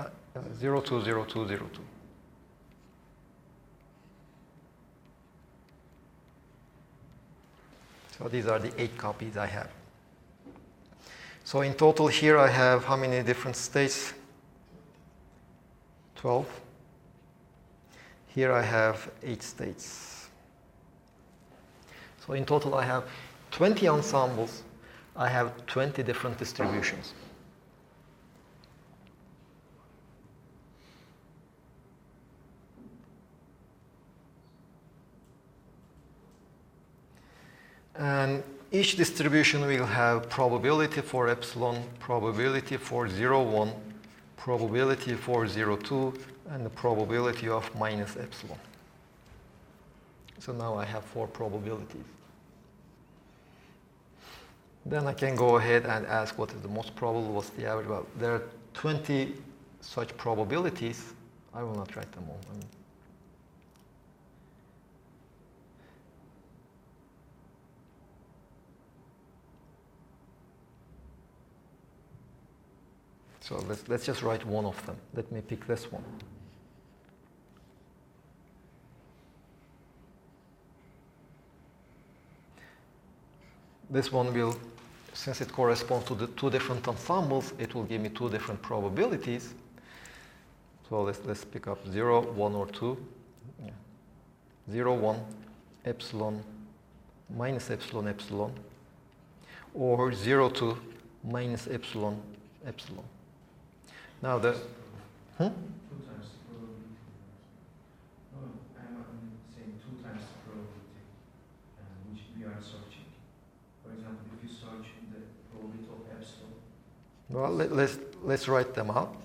0 2 0 2 0 2. So these are the 8 copies I have. So in total here I have how many different states? 12. Here I have 8 states. So in total I have 20 ensembles. I have 20 different distributions. And each distribution will have probability for epsilon, probability for 0, 1, probability for 0, 2, and the probability of minus epsilon. So now I have 4 probabilities. Then I can go ahead and ask what is the most probable, what's the average. Well, there are 20 such probabilities. I will not write them all. So let's just write one of them. Let me pick this one. This one will, since it corresponds to the 2 different ensembles, it will give me 2 different probabilities. So let's pick up 0, 1, or 2. Yeah. 0, 1, epsilon, minus epsilon, epsilon, or 0, 2, minus epsilon, epsilon. Now the... 2 times the probability. No, I'm saying 2 times the probability which we are searching. For example, if you search the probability of epsilon. Well, let's write them out.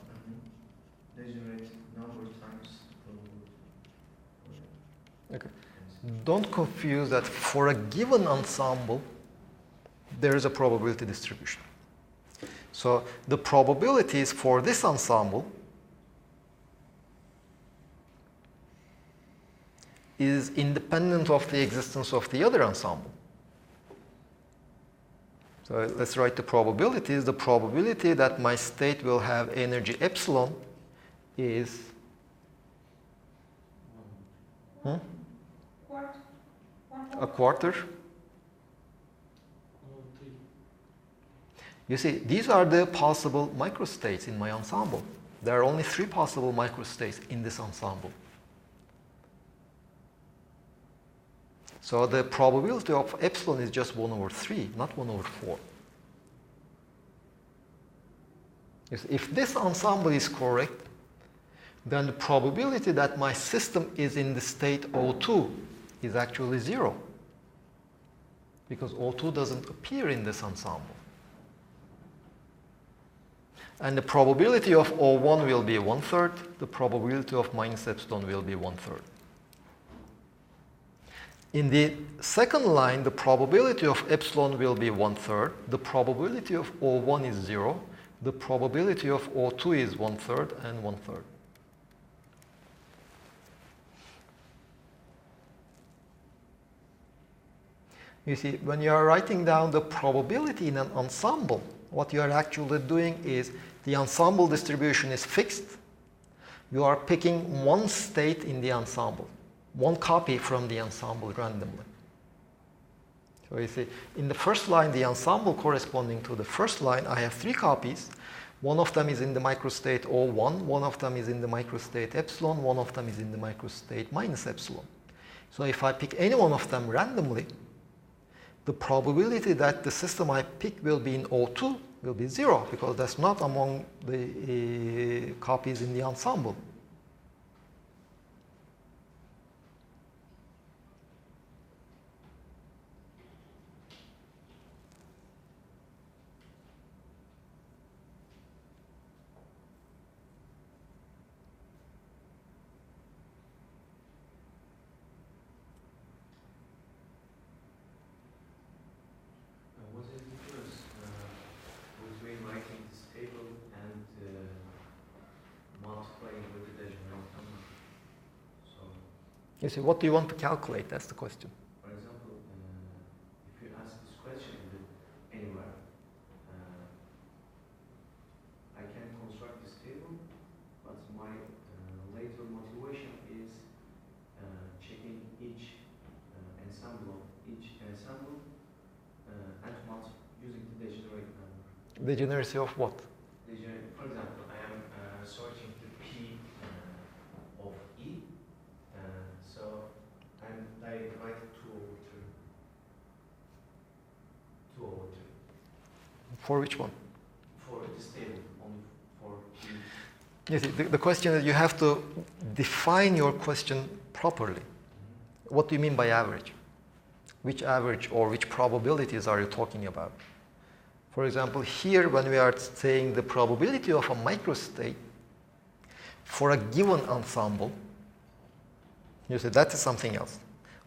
They generate number times the probability. Okay. Don't confuse that for a given ensemble, there is a probability distribution. So the probabilities for this ensemble is independent of the existence of the other ensemble. So let's write the probabilities. The probability that my state will have energy epsilon is a quarter. You see, these are the possible microstates in my ensemble. There are only 3 possible microstates in this ensemble. So the probability of epsilon is just 1 over 3, not 1 over 4. If this ensemble is correct, then the probability that my system is in the state O2 is actually 0, because O2 doesn't appear in this ensemble. And the probability of O1 will be 1/3. The probability of minus epsilon will be 1/3. In the second line, the probability of epsilon will be 1/3. The probability of O1 is 0. The probability of O2 is 1/3 and 1/3. You see, when you are writing down the probability in an ensemble, what you are actually doing is the ensemble distribution is fixed. You are picking one state in the ensemble, one copy from the ensemble randomly. So you see, in the first line, the ensemble corresponding to the first line, I have 3 copies. One of them is in the microstate O1, one of them is in the microstate epsilon, one of them is in the microstate minus epsilon. So if I pick any one of them randomly, the probability that the system I pick will be in O2 will be 0, because that's not among the copies in the ensemble. What is the difference between writing this table and multiplying with the degenerate number? So, You see, what do you want to calculate? That's the question. for example, if you ask this question anywhere, I can construct this table, but my later motivation is checking each ensemble of each ensemble and using the degenerate number. Degeneracy of what? For example, I am sorting the P of E, so I'm divided 2 over 2. 2 over 2. For which one? For this table, only for P. You see, the question is you have to define your question properly. What do you mean by average? Which average or which probabilities are you talking about? For example, here when we are saying the probability of a microstate for a given ensemble, you see that is something else.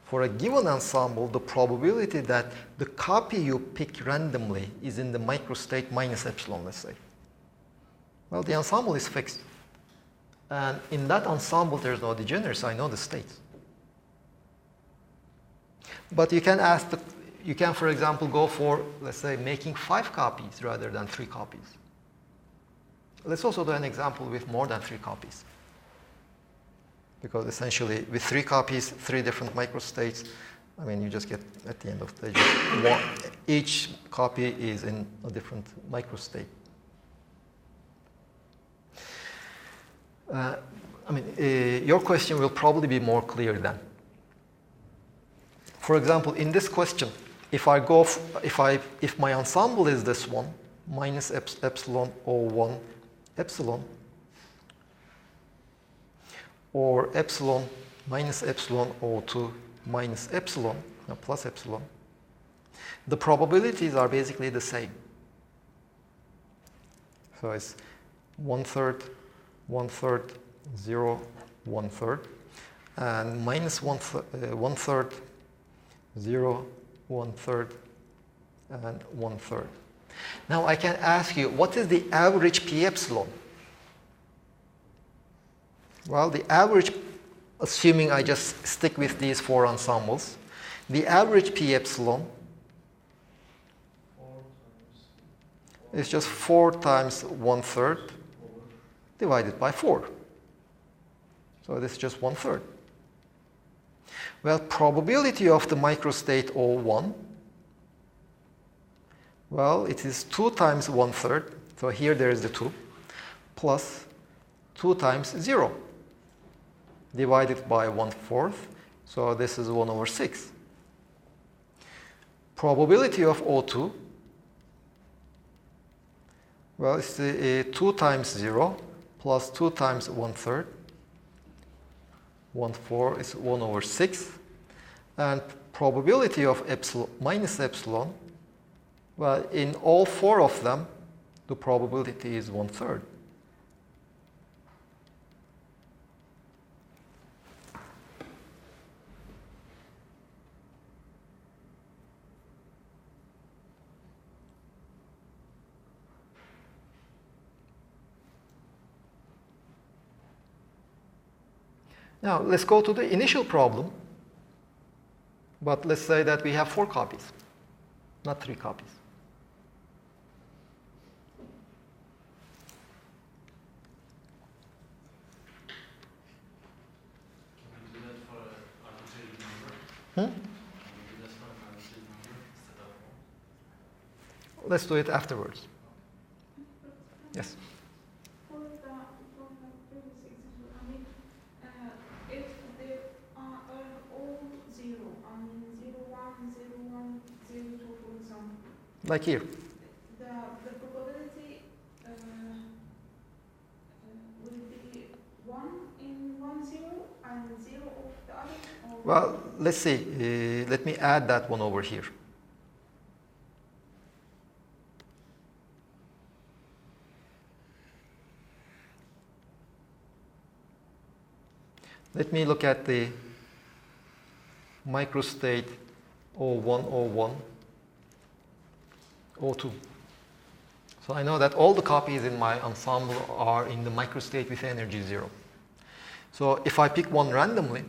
For a given ensemble, the probability that the copy you pick randomly is in the microstate minus epsilon, let's say. Well, the ensemble is fixed. And in that ensemble, there's no degeneracy. I know the states. But you can for example, go for, let's say, making 5 copies rather than 3 copies. Let's also do an example with more than 3 copies. Because essentially, with 3 copies, 3 different microstates, I mean, you just get, at the end of the day, each copy is in a different microstate. Your question will probably be more clear then. For example, in this question, if my ensemble is this one, minus epsilon O1 epsilon, or epsilon minus epsilon O2 minus epsilon, plus epsilon, the probabilities are basically the same. So it's 1/3, 1/3, 0, 1/3, and minus 1/3, 0, 1/3, and 1/3. Now I can ask you, what is the average P epsilon? Well, the average, assuming I just stick with these 4 ensembles, the average P epsilon is just 4 times 1/3 divided by 4. So this is just 1/3. Well, probability of the microstate O1, well, it is 2 times 1/3. So here there is the 2, plus 2 times 0, divided by 1/4. So this is 1/6. Probability of O2, well, it's 2 times 0, plus 2 times 1/3. 1/4 is 1/6. And probability of epsilon minus epsilon, well, in all 4 of them, the probability is 1/3. Now, let's go to the initial problem. But let's say that we have 4 copies, not 3 copies. Can we do that for an arbitrary number? Hmm? Can we do that for an arbitrary number? let's do it afterwards. Yes? For the previous example, I mean, if they are all zero, I mean 0, 1, 0, 1, 0, 2, for example, Like here. the probability will be 1 in 1, 0 and 0 of the other? Or Well, let's see. Let me add that one over here. Let me look at the microstate 01, 01, 02. So I know that all the copies in my ensemble are in the microstate with energy 0. So if I pick one randomly,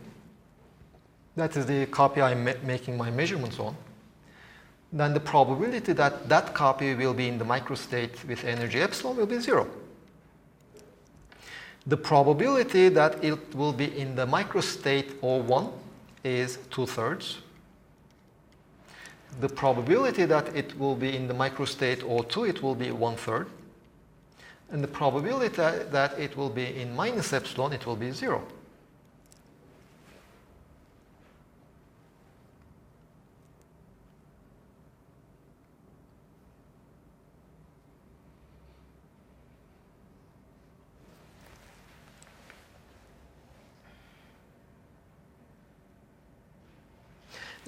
that is the copy I'm making my measurements on, then the probability that that copy will be in the microstate with energy epsilon will be 0. The probability that it will be in the microstate 01 is 2/3. The probability that it will be in the microstate 02, it will be 1/3. And the probability that it will be in minus epsilon, it will be 0.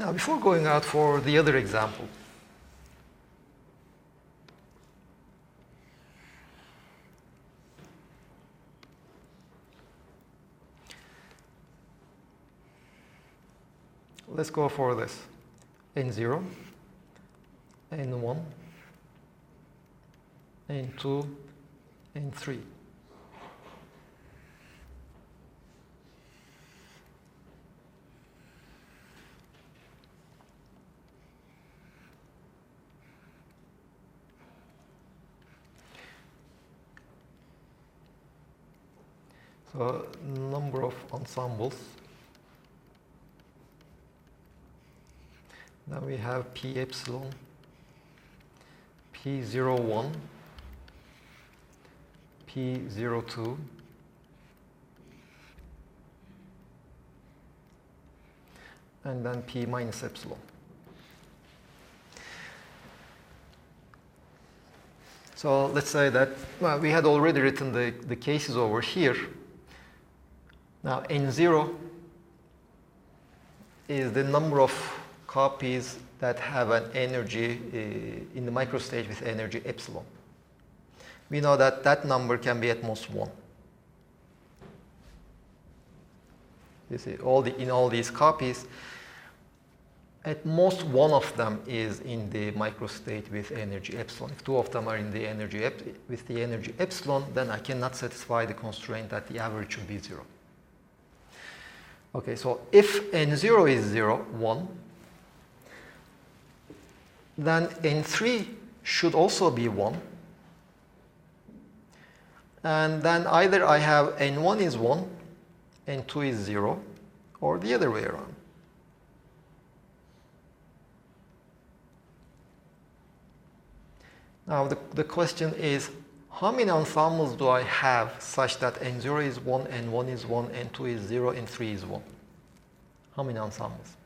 Now, before going out for the other example, let's go for this. N0, N1, N2, N3. So, number of ensembles. Now we have P epsilon, P01, P02, and then P minus epsilon. So let's say that we had already written the cases over here. Now N0 is the number of copies that have an energy in the microstate with energy epsilon. We know that that number can be at most 1. You see, in all these copies, at most one of them is in the microstate with energy epsilon. If 2 of them are in the energy with the energy epsilon, then I cannot satisfy the constraint that the average should be 0. Okay, so if N0 is 0, 1, then N3 should also be 1. And then either I have N1 is 1, N2 is 0, or the other way around. Now the question is, how many ensembles do I have such that N0 is 1, N1 is 1, N2 is 0, N3 is 1? How many ensembles?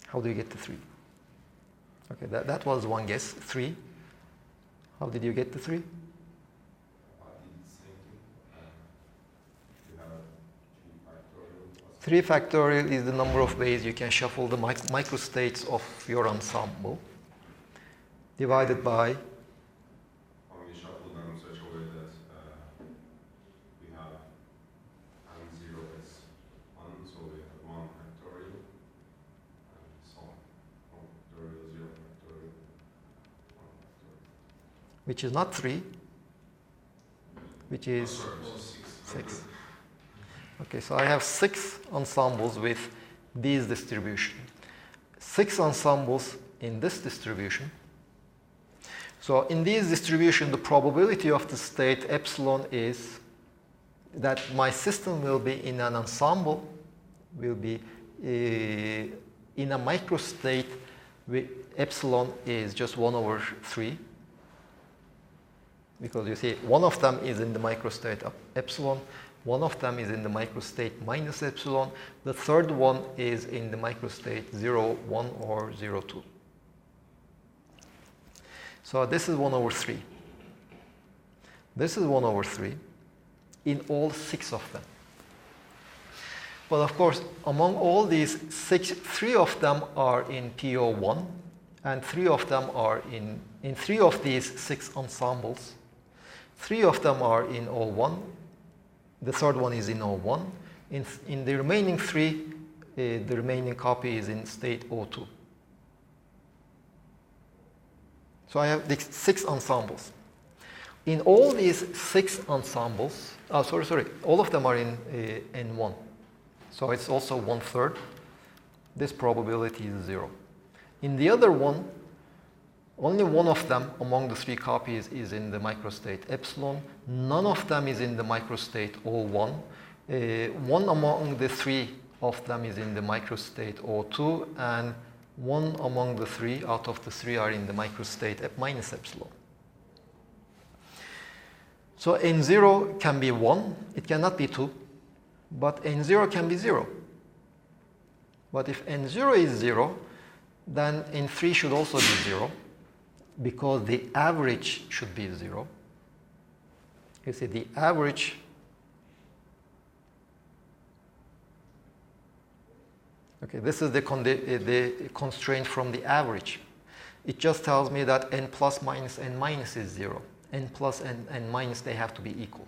How do you get to 3? Okay, that was one guess, 3. How did you get to 3? Three factorial is the number of ways you can shuffle the microstates of your ensemble, divided by How we shuffle them in such a way that we have N0 as 1, so we have 1 factorial, and so on. 1 factorial, 0 factorial, 1 factorial. which is not 3, which is 6. Okay, so I have 6 ensembles with these distribution. 6 ensembles in this distribution. So in this distribution, the probability of the state epsilon is that my system will be in an ensemble will be in a microstate, epsilon is just 1 over 3. Because you see, one of them is in the microstate of epsilon, one of them is in the microstate minus epsilon, the third one is in the microstate 0, 1 or 0, 2. So this is 1 over 3. This is 1 over 3 in all 6 of them. But of course, among all these 6, 3 of them are in PO1, and 3 of them are in 3 of these 6 ensembles. 3 of them are in O1, the third one is in O1. In the remaining 3, the remaining copy is in state O2. So I have these 6 ensembles. In all these 6 ensembles, all of them are in N1. So it's also 1/3. This probability is 0. In the other one, only one of them among the 3 copies is in the microstate epsilon. None of them is in the microstate O1. One among the 3 of them is in the microstate O2, and one among the 3 out of the 3 are in the microstate minus epsilon. So N0 can be 1, it cannot be 2, but N0 can be 0. But if N0 is 0, then N3 should also be 0, because the average should be 0. You see, the average this is the constraint from the average. It just tells me that n plus minus n minus is 0. N plus and n minus, they have to be equal.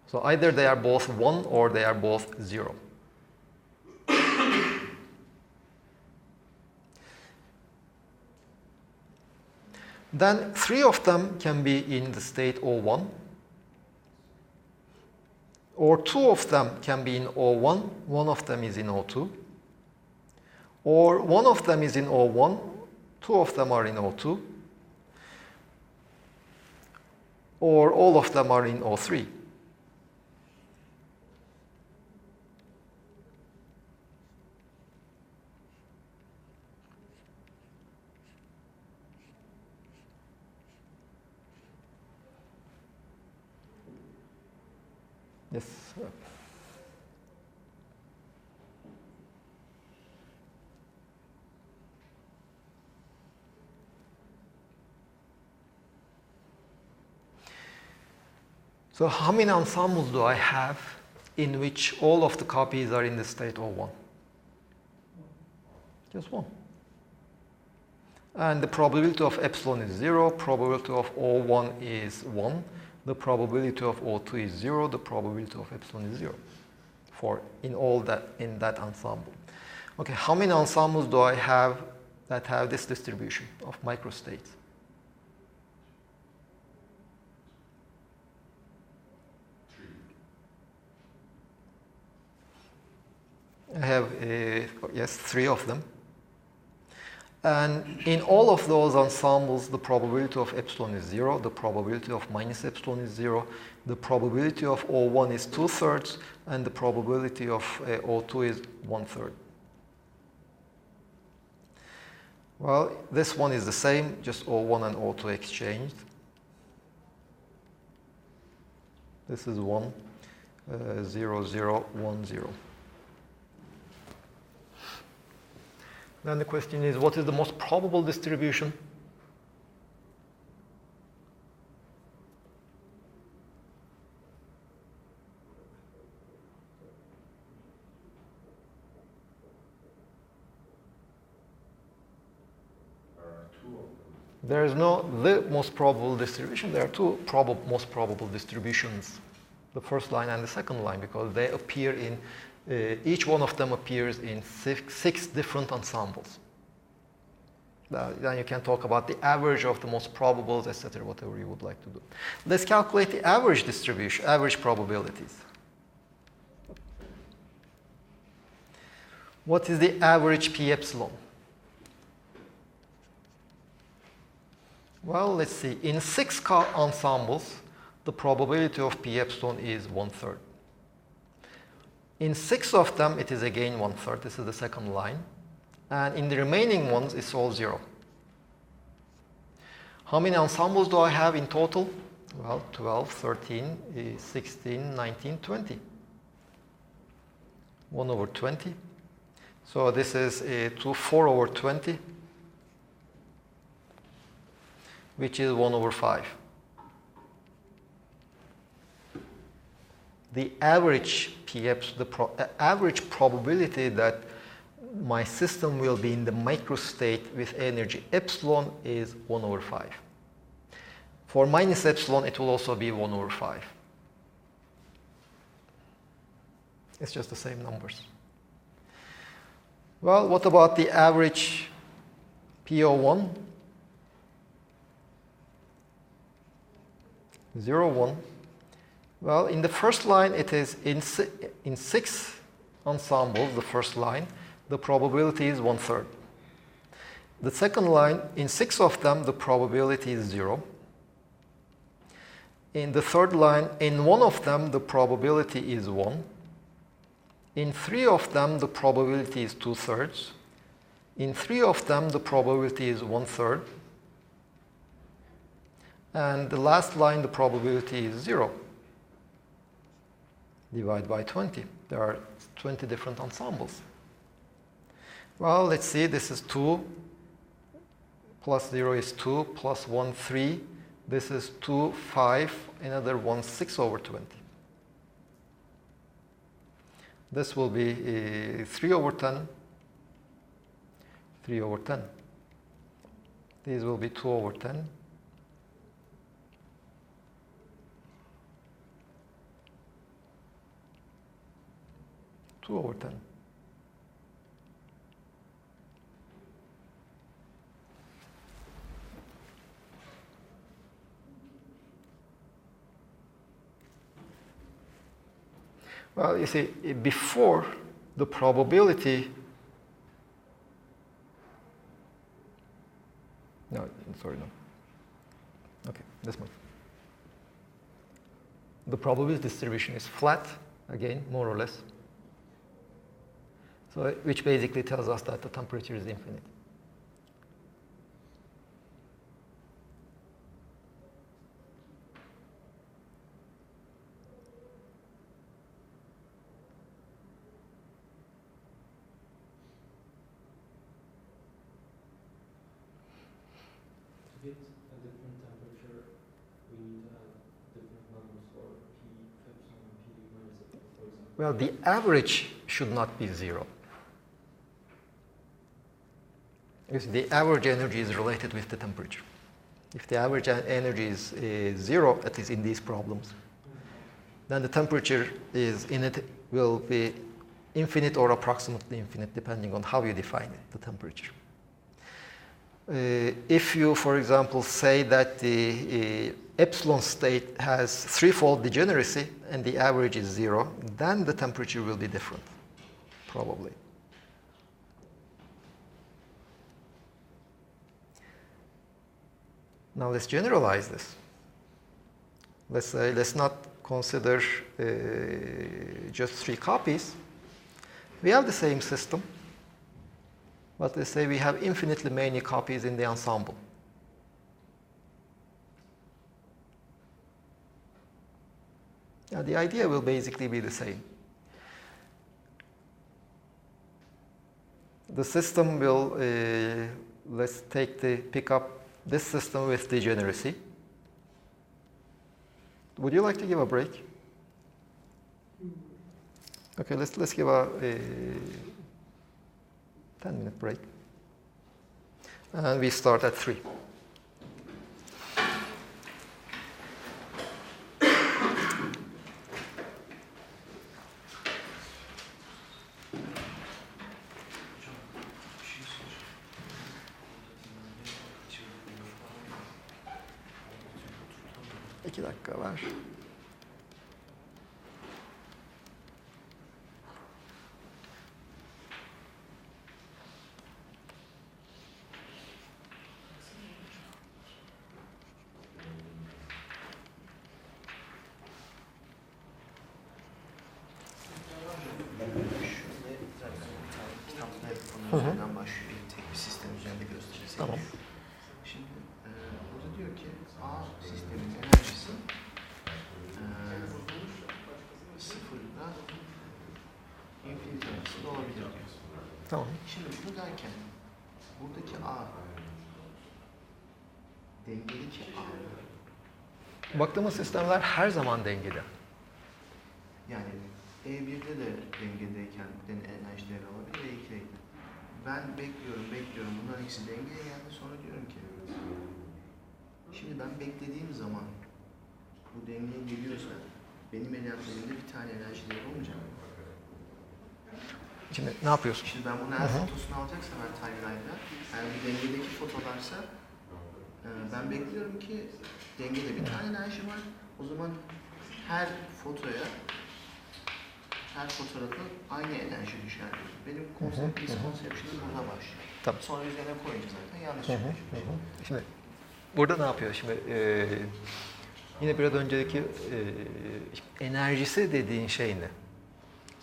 So either they are both 1 or they are both 0. Then 3 of them can be in the state O1, or 2 of them can be in O1, one of them is in O2, or one of them is in O1, 2 of them are in O2, or all of them are in O3. Yes. So how many ensembles do I have in which all of the copies are in the state O1? Just one. And the probability of epsilon is 0, probability of O1 is 1, the probability of O2 is 0, the probability of epsilon is 0 in that ensemble. Okay, how many ensembles do I have that have this distribution of microstates? I have, yes, 3 of them. And in all of those ensembles, the probability of epsilon is 0, the probability of minus epsilon is 0, the probability of O1 is 2/3, and the probability of O2 is 1/3. Well, this one is the same, just O1 and O2 exchanged. This is 1, 0, 0, 1, 0. Then the question is, what is the most probable distribution? There is no the most probable distribution. There are 2 most probable distributions, the first line and the second line, because they appear in each one of them appears in 6 different ensembles. Then you can talk about the average of the most probables, etc., whatever you would like to do. Let's calculate the average distribution, average probabilities. What is the average P epsilon? Well, let's see. In 6 ensembles, the probability of P epsilon is 1/3. In 6 of them, it is again 1/3. This is the second line. And in the remaining ones, it's all 0. How many ensembles do I have in total? Well, 12, 13, 16, 19, 20. 1 over 20. So this is 4 over 20, which is 1 over 5. The average PEPs, the average probability that my system will be in the microstate with energy epsilon is 1 over 5. For minus epsilon, it will also be 1 over 5. It's just the same numbers. Well, what about the average P01? 0, 1. Well, in the first line, it is in 6 ensembles, the first line, the probability is 1/3. The second line, in 6 of them, the probability is 0. In the third line, in 1 of them, the probability is 1. In 3 of them, the probability is 2/3. In 3 of them, the probability is 1/3. And the last line, the probability is 0. Divide by 20. There are 20 different ensembles. Well, let's see. This is 2. Plus 0 is 2. Plus 1, 3. This is 2, 5. Another 1, 6 over 20. This will be 3 over 10. 3 over 10. These will be 2 over 10. Two over 10. Well, you see, before the probability, no, sorry, no. Okay, this one. The probability distribution is flat, again, more or less. So, which basically tells us that the temperature is infinite. To get a different temperature, we need to have different numbers for P epsilon and P minus epsilon, for example. Well, the average should not be 0. Because the average energy is related with the temperature. If the average energy is 0, at least in these problems, then the temperature is in it will be infinite or approximately infinite, depending on how you define it, the temperature. If you, for example, say that the epsilon state has threefold degeneracy and the average is 0, then the temperature will be different, probably. Now let's generalize this. Let's say, let's not consider just 3 copies. We have the same system, but let's say we have infinitely many copies in the ensemble. Now, the idea will basically be the same. The system will, let's pick up this system with degeneracy. Would you like to give a break? Okay, let's give a 10-minute break. And we start at 3. İki dakika var. olabilir diyor. Tamam. Şimdi bunu derken buradaki A dengedeki A Baktığımız sistemler her zaman dengede. yani E1'de de dengedeyken enerji değeri olabilir, E2'de. Ben bekliyorum. Bunların ikisi dengeye geldi. Sonra diyorum ki şimdi ben beklediğim zaman bu dengeye geliyorsa benim elimde bir tane enerji değeri olmayacak mı? Şimdi ne yapıyorsun? Şimdi ben bunun her fotosunu alacaksam her timeline'da, eğer bir dengedeki fotolarsa ben bekliyorum ki dengede bir tane enerji var. O zaman her fotoğrafın aynı enerji düşer. Benim misconception'ım burada başlıyor. Tamam. Sonra üzerine koyunca zaten yanlış yapıyor. Şimdi burada ne yapıyor? Şimdi yine biraz önceki enerjisi dediğin şey ne?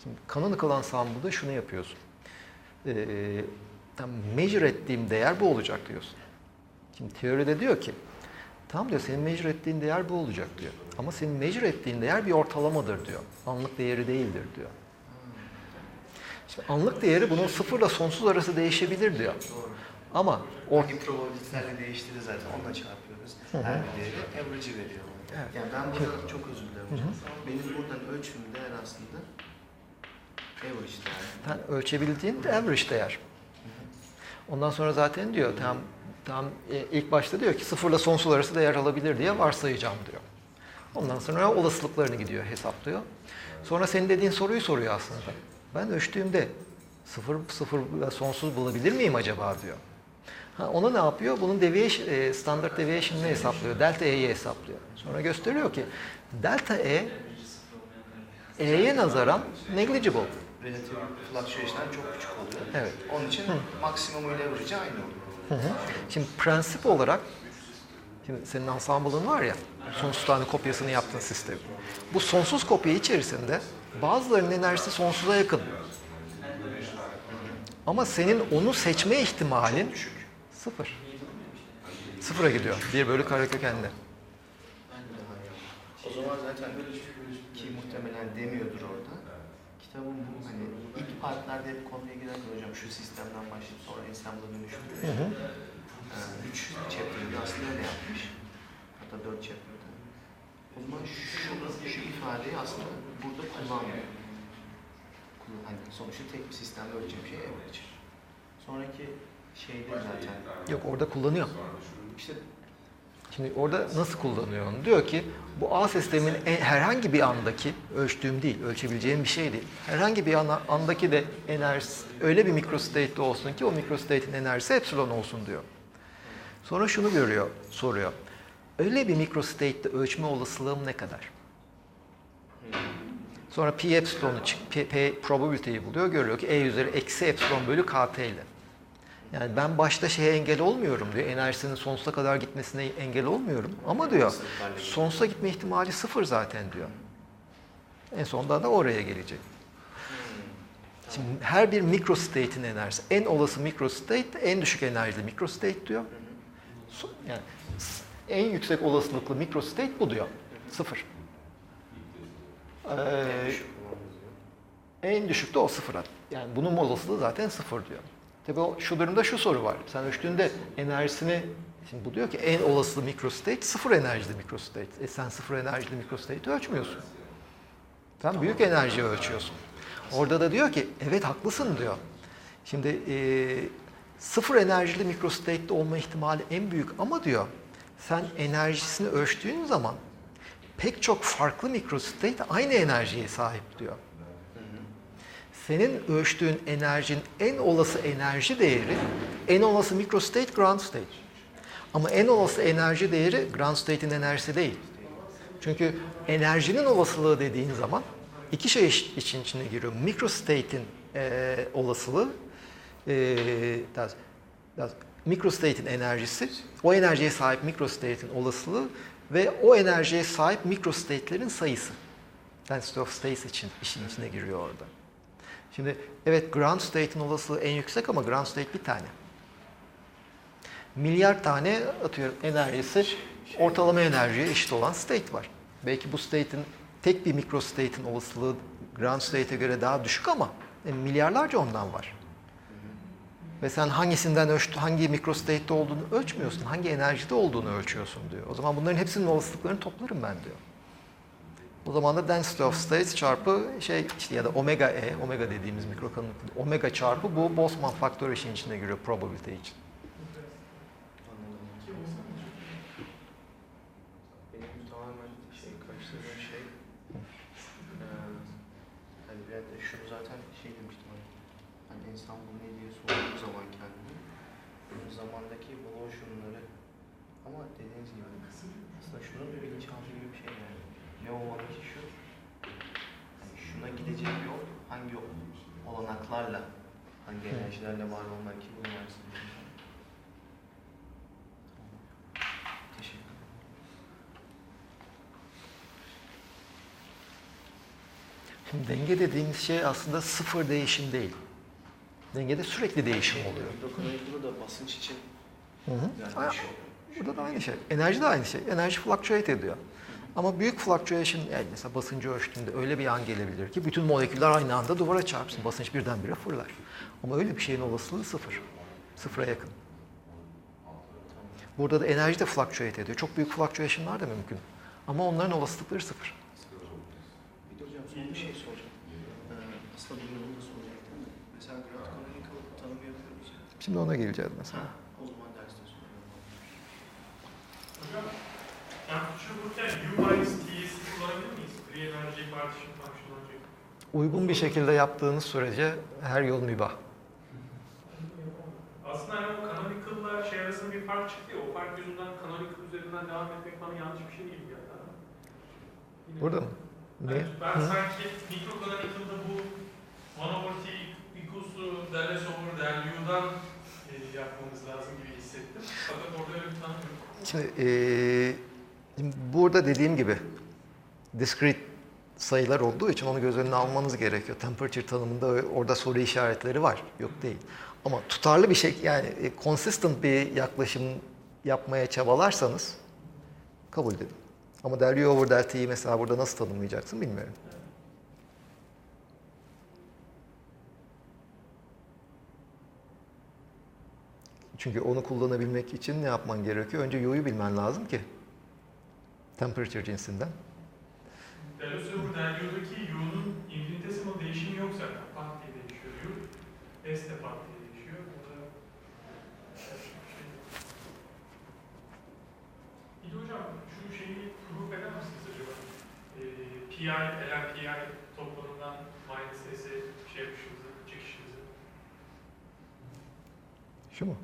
Şimdi canonical ensemble'da şunu yapıyorsun. Measure ettiğim değer bu olacak diyorsun. Şimdi teoride diyor ki, tamam diyor, senin measure ettiğin değer bu olacak diyor. Ama senin measure ettiğin değer bir ortalamadır diyor. Anlık değeri değildir diyor. Şimdi anlık değeri bunun sıfırla sonsuz arası değişebilir diyor. Doğru. Ama Hangi probabilitelerle değiştiğini zaten onunla çarpıyoruz. Her bir değeri average'i veriyor. Evet. Yani ben burada çok özür dilerim hocam. Benim buradan ölçüm değer aslında average değer. sen ölçebildiğin de average değer. Ondan sonra zaten diyor, tam ilk başta diyor ki sıfırla sonsuz arası değer alabilir diye varsayacağım diyor. Ondan sonra olasılıklarını gidiyor, hesaplıyor. Sonra senin dediğin soruyu soruyor aslında. Ben ölçtüğümde sıfırla sonsuz bulabilir miyim acaba diyor. Ona ne yapıyor? Bunun standart deviation'ını hesaplıyor. Delta E'yi hesaplıyor. Sonra gösteriyor ki delta E'ye nazaran negligible. Relative fluctuation'lar çok küçük oluyor. Evet. Onun için maksimum ile average'i aynı oluyor. Şimdi prensip olarak, şimdi senin ensemble'ın var ya, sonsuz tane kopyasını yaptığın sistem. Bu sonsuz kopya içerisinde bazılarının enerjisi sonsuza yakın. Ama senin onu seçme ihtimalin sıfır. Sıfıra gidiyor. 1 bölü karekökenle. O zaman zaten ki muhtemelen demiyordur orada. Kitabın bu hani ilk partlerde hep konuya girerken hocam şu sistemden başlayıp sonra ensemble'a dönüştürüyor. 3 chapter'da aslında öyle yapmış. Hatta 4 chapter'da. O zaman şu ifadeyi aslında burada kullanmıyor. Hani sonuçta tek bir sistemde ölçeceğim şey average. Sonraki şeyde zaten. Yok, orada kullanıyor. İşte Şimdi orada nasıl kullanıyor onu? Diyor ki bu A sistemin herhangi bir andaki, ölçtüğüm değil, ölçebileceğim bir şey değil. Herhangi bir andaki de enerjisi öyle bir mikrostate'de olsun ki o mikrostate'in enerjisi epsilon olsun diyor. Sonra şunu soruyor. Öyle bir mikrostate'de ölçme olasılığım ne kadar? Sonra P epsilon'u P probability'yi buluyor. Görüyor ki E üzeri eksi epsilon bölü KT ile. Yani ben başta şeye engel olmuyorum diyor. Enerjisinin sonsuza kadar gitmesine engel olmuyorum. Ama diyor sonsuza gitme ihtimali sıfır zaten diyor. En sonunda da oraya gelecek. Şimdi her bir mikrostate'in enerjisi, en olası mikrostate, en düşük enerjili mikrostate diyor. Yani en yüksek olasılıklı mikrostate bu diyor. Sıfır. En düşük de o sıfıra. Yani bunun olasılığı zaten sıfır diyor. Tabii şu durumda şu soru var. Sen ölçtüğünde enerjisini, şimdi bu diyor ki en olası mikrostate sıfır enerjili mikrostate. Sen sıfır enerjili mikrostate ölçmüyorsun. Sen büyük enerji ölçüyorsun. Orada da diyor ki evet haklısın diyor. Şimdi sıfır enerjili mikrostate'de olma ihtimali en büyük ama diyor sen enerjisini ölçtüğün zaman pek çok farklı mikrostate aynı enerjiye sahip diyor. Senin ölçtüğün enerjinin en olası enerji değeri, en olası mikrostate, ground state. Ama en olası enerji değeri ground state'in enerjisi değil. Çünkü enerjinin olasılığı dediğin zaman iki şey için içine giriyor. Mikrostate'in olasılığı, mikrostate'in enerjisi, o enerjiye sahip mikrostate'in olasılığı ve o enerjiye sahip mikrostate'lerin sayısı. Density of states için işin içine giriyor orada. Şimdi evet ground state'in olasılığı en yüksek ama ground state bir tane. Milyar tane atıyorum enerjisi ortalama enerjiye eşit olan state var. Belki bu state'in tek bir mikrostate'in olasılığı ground state'e göre daha düşük ama Milyarlarca ondan var. Ve sen hangisinden hangi mikrostate'de olduğunu ölçmüyorsun, hangi enerjide olduğunu ölçüyorsun diyor. O zaman bunların hepsinin olasılıklarını toplarım ben diyor. O zaman da density of states çarpı işte ya da omega e, omega dediğimiz mikrokanallık, omega çarpı bu Boltzmann faktörü işin içine giriyor probability için. Benim tamamen karıştırdığım şey hani biraz da şunu zaten demiştim hani insan bu ne diye sorduğu zaman kendine bunun zamandaki evolution'ları ama dediğiniz gibi aslında şunun bir bilinçaltı gibi bir şey yani. Ne olmalı ki şu hani şuna gidecek yol hangi olanaklarla hangi enerjilerle var olmak ki bunu varsın. Teşekkür ederim. Şimdi denge dediğimiz şey aslında sıfır değişim değil. Dengede sürekli değişim oluyor. Mikrokanallıkta da basınç için Hı. yani bir şey oluyor. Burada da aynı şey. Enerji de aynı şey. Enerji fluctuate ediyor. Ama büyük fluctuation, yani mesela basıncı ölçtüğünde öyle bir an gelebilir ki bütün moleküller aynı anda duvara çarpsın. Basınç birdenbire fırlar. Ama öyle bir şeyin olasılığı sıfır. Sıfıra yakın. Burada da enerji de fluctuate ediyor. Çok büyük fluctuation'lar da mümkün. Ama onların olasılıkları sıfır. Bir de hocam son bir şey soracağım. Aslında bunu da soracaktım. Mesela grad canonical tanımı yapıyoruz ya. Şimdi ona geleceğiz mesela. O zaman derste soruyorum. Hocam, temperature bulurken U-T'yi kullanabilir miyiz? Free energy partition function olacak. Uygun bir şekilde yaptığınız sürece her yol mübah. Aslında hani o canonical'la şey arasında bir fark çıktı ya, o fark yüzünden canonical üzerinden devam etmek bana yanlış bir şey değil mi yani? Burada mı? Ne? Ben sanki mikrocanonical'da bu 1/t equals to del S over del U'dan yapmamız lazım gibi hissettim. Fakat orada öyle bir tanım yok. Şimdi burada dediğim gibi discrete sayılar olduğu için onu göz önüne almanız gerekiyor. Temperature tanımında orada soru işaretleri var. Yok değil. Ama tutarlı bir şey, yani consistent bir yaklaşım yapmaya çabalarsanız kabul edin. Ama del U over del T'yi mesela burada nasıl tanımlayacaksın bilmiyorum. Çünkü onu kullanabilmek için ne yapman gerekiyor? Önce U'yu bilmen lazım ki. Temperature cinsinden. Del S over del U'daki U'nun infinitesimal değişimi yok zaten. Pat diye değişiyor U. S de pat diye değişiyor. Bir de hocam şu şeyi proof eder misiniz acaba? PI, LMPI toplamından minus S'e şey yapışımızı, çıkışımızı. Şu mu?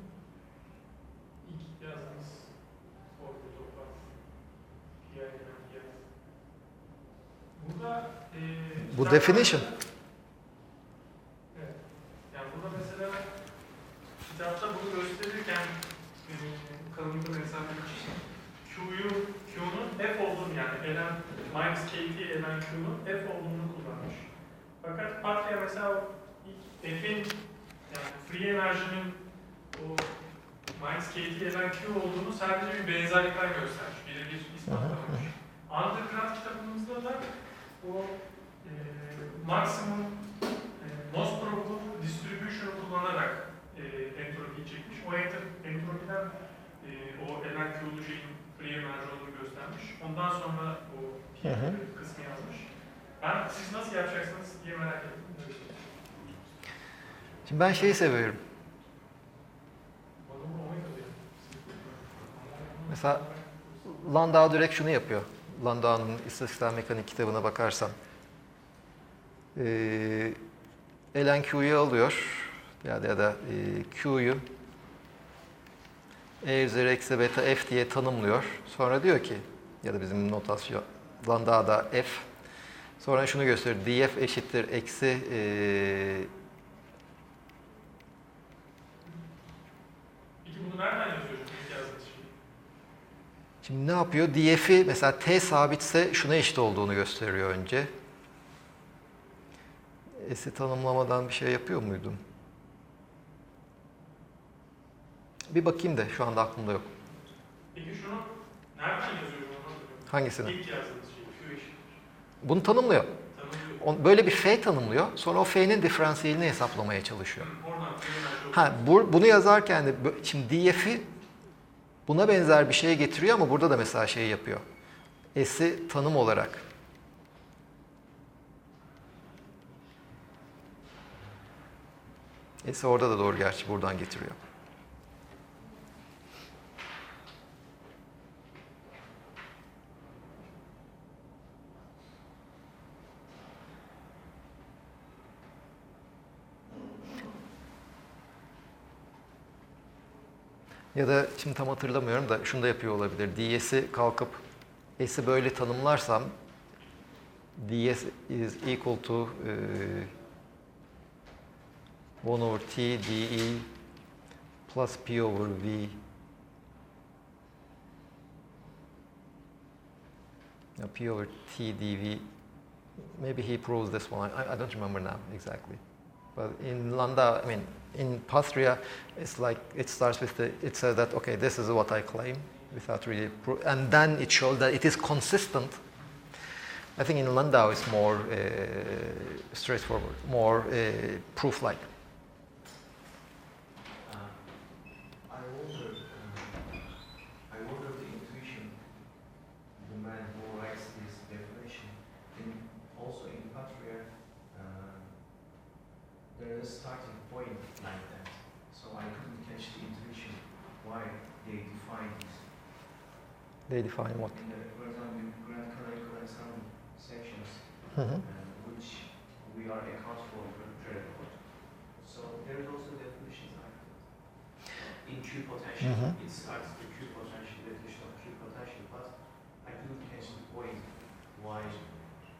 İlk yazdığınız orta toplam. PI, LMPI. Burada Bu definition. Evet. Yani burada mesela kitapta bunu gösterirken kanımda mesela Q'nun F olduğunu yani ln minus KT ln Q'nun F olduğunu kullanmış. Fakat Patria mesela ilk F'in yani free enerjinin o minus KT ln Q olduğunu sadece bir benzerlikten göstermiş. Birebir ispatlamış. Undergrad kitabımızda da o maksimum most probable distribution'u kullanarak entropiyi çekmiş. O entropiden o ln Q'lu şeyin free enerji olduğunu göstermiş. Ondan sonra o kısmı yazmış. Ben siz nasıl yapacaksınız diye merak ettim. Şimdi ben şeyi seviyorum. Mesela Landau direkt şunu yapıyor. Landau'nun İstatistiksel Mekanik kitabına bakarsan. ln Q'yu alıyor ya da Q'yu E üzeri eksi beta F diye tanımlıyor. Sonra diyor ki ya da bizim notasyon Landau'da F. Sonra şunu gösteriyor. df eşittir eksi Peki bunu nereden yazıyorsunuz? Yazdığınız şeyi? Şimdi ne yapıyor? df'i mesela t sabitse şuna eşit olduğunu gösteriyor önce. S'i tanımlamadan bir şey yapıyor muydum? Bir bakayım da şu anda aklımda yok. Peki şunu nereden yazıyorum? Hangisini? İlk yazdığınız şey. Q eşittir. Bunu tanımlıyor. Tanımlıyor. böyle bir f tanımlıyor. Sonra o f'nin diferansiyelini hesaplamaya çalışıyor. Oradan enerji Bunu yazarken de şimdi df'i buna benzer bir şeye getiriyor ama burada da mesela şey yapıyor. S'i tanım olarak. S'i orada da doğru gerçi buradan getiriyor. Ya da şimdi tam hatırlamıyorum da şunu da yapıyor olabilir. ds'i kalkıp s'i böyle tanımlarsam ds is equal to 1 over t dE plus p over v. Now, p over t dv. Maybe he proves this one. I don't remember now exactly. But in Landau, I mean, in Patria, it's like it starts with it says that, okay, this is what I claim without really and then it shows that it is consistent. I think in Landau it's more straightforward, more proof-like. I wonder the intuition, the man who writes this definition, also in Patria, there is a starting point like that. So I couldn't catch the intuition why they define this. They define what? In the, for example, in grand canonical ensemble sections, which we are account for record. So there is also definitions like that. In Q potential, it starts the Q potential, definition of Q potential, but I couldn't catch the point why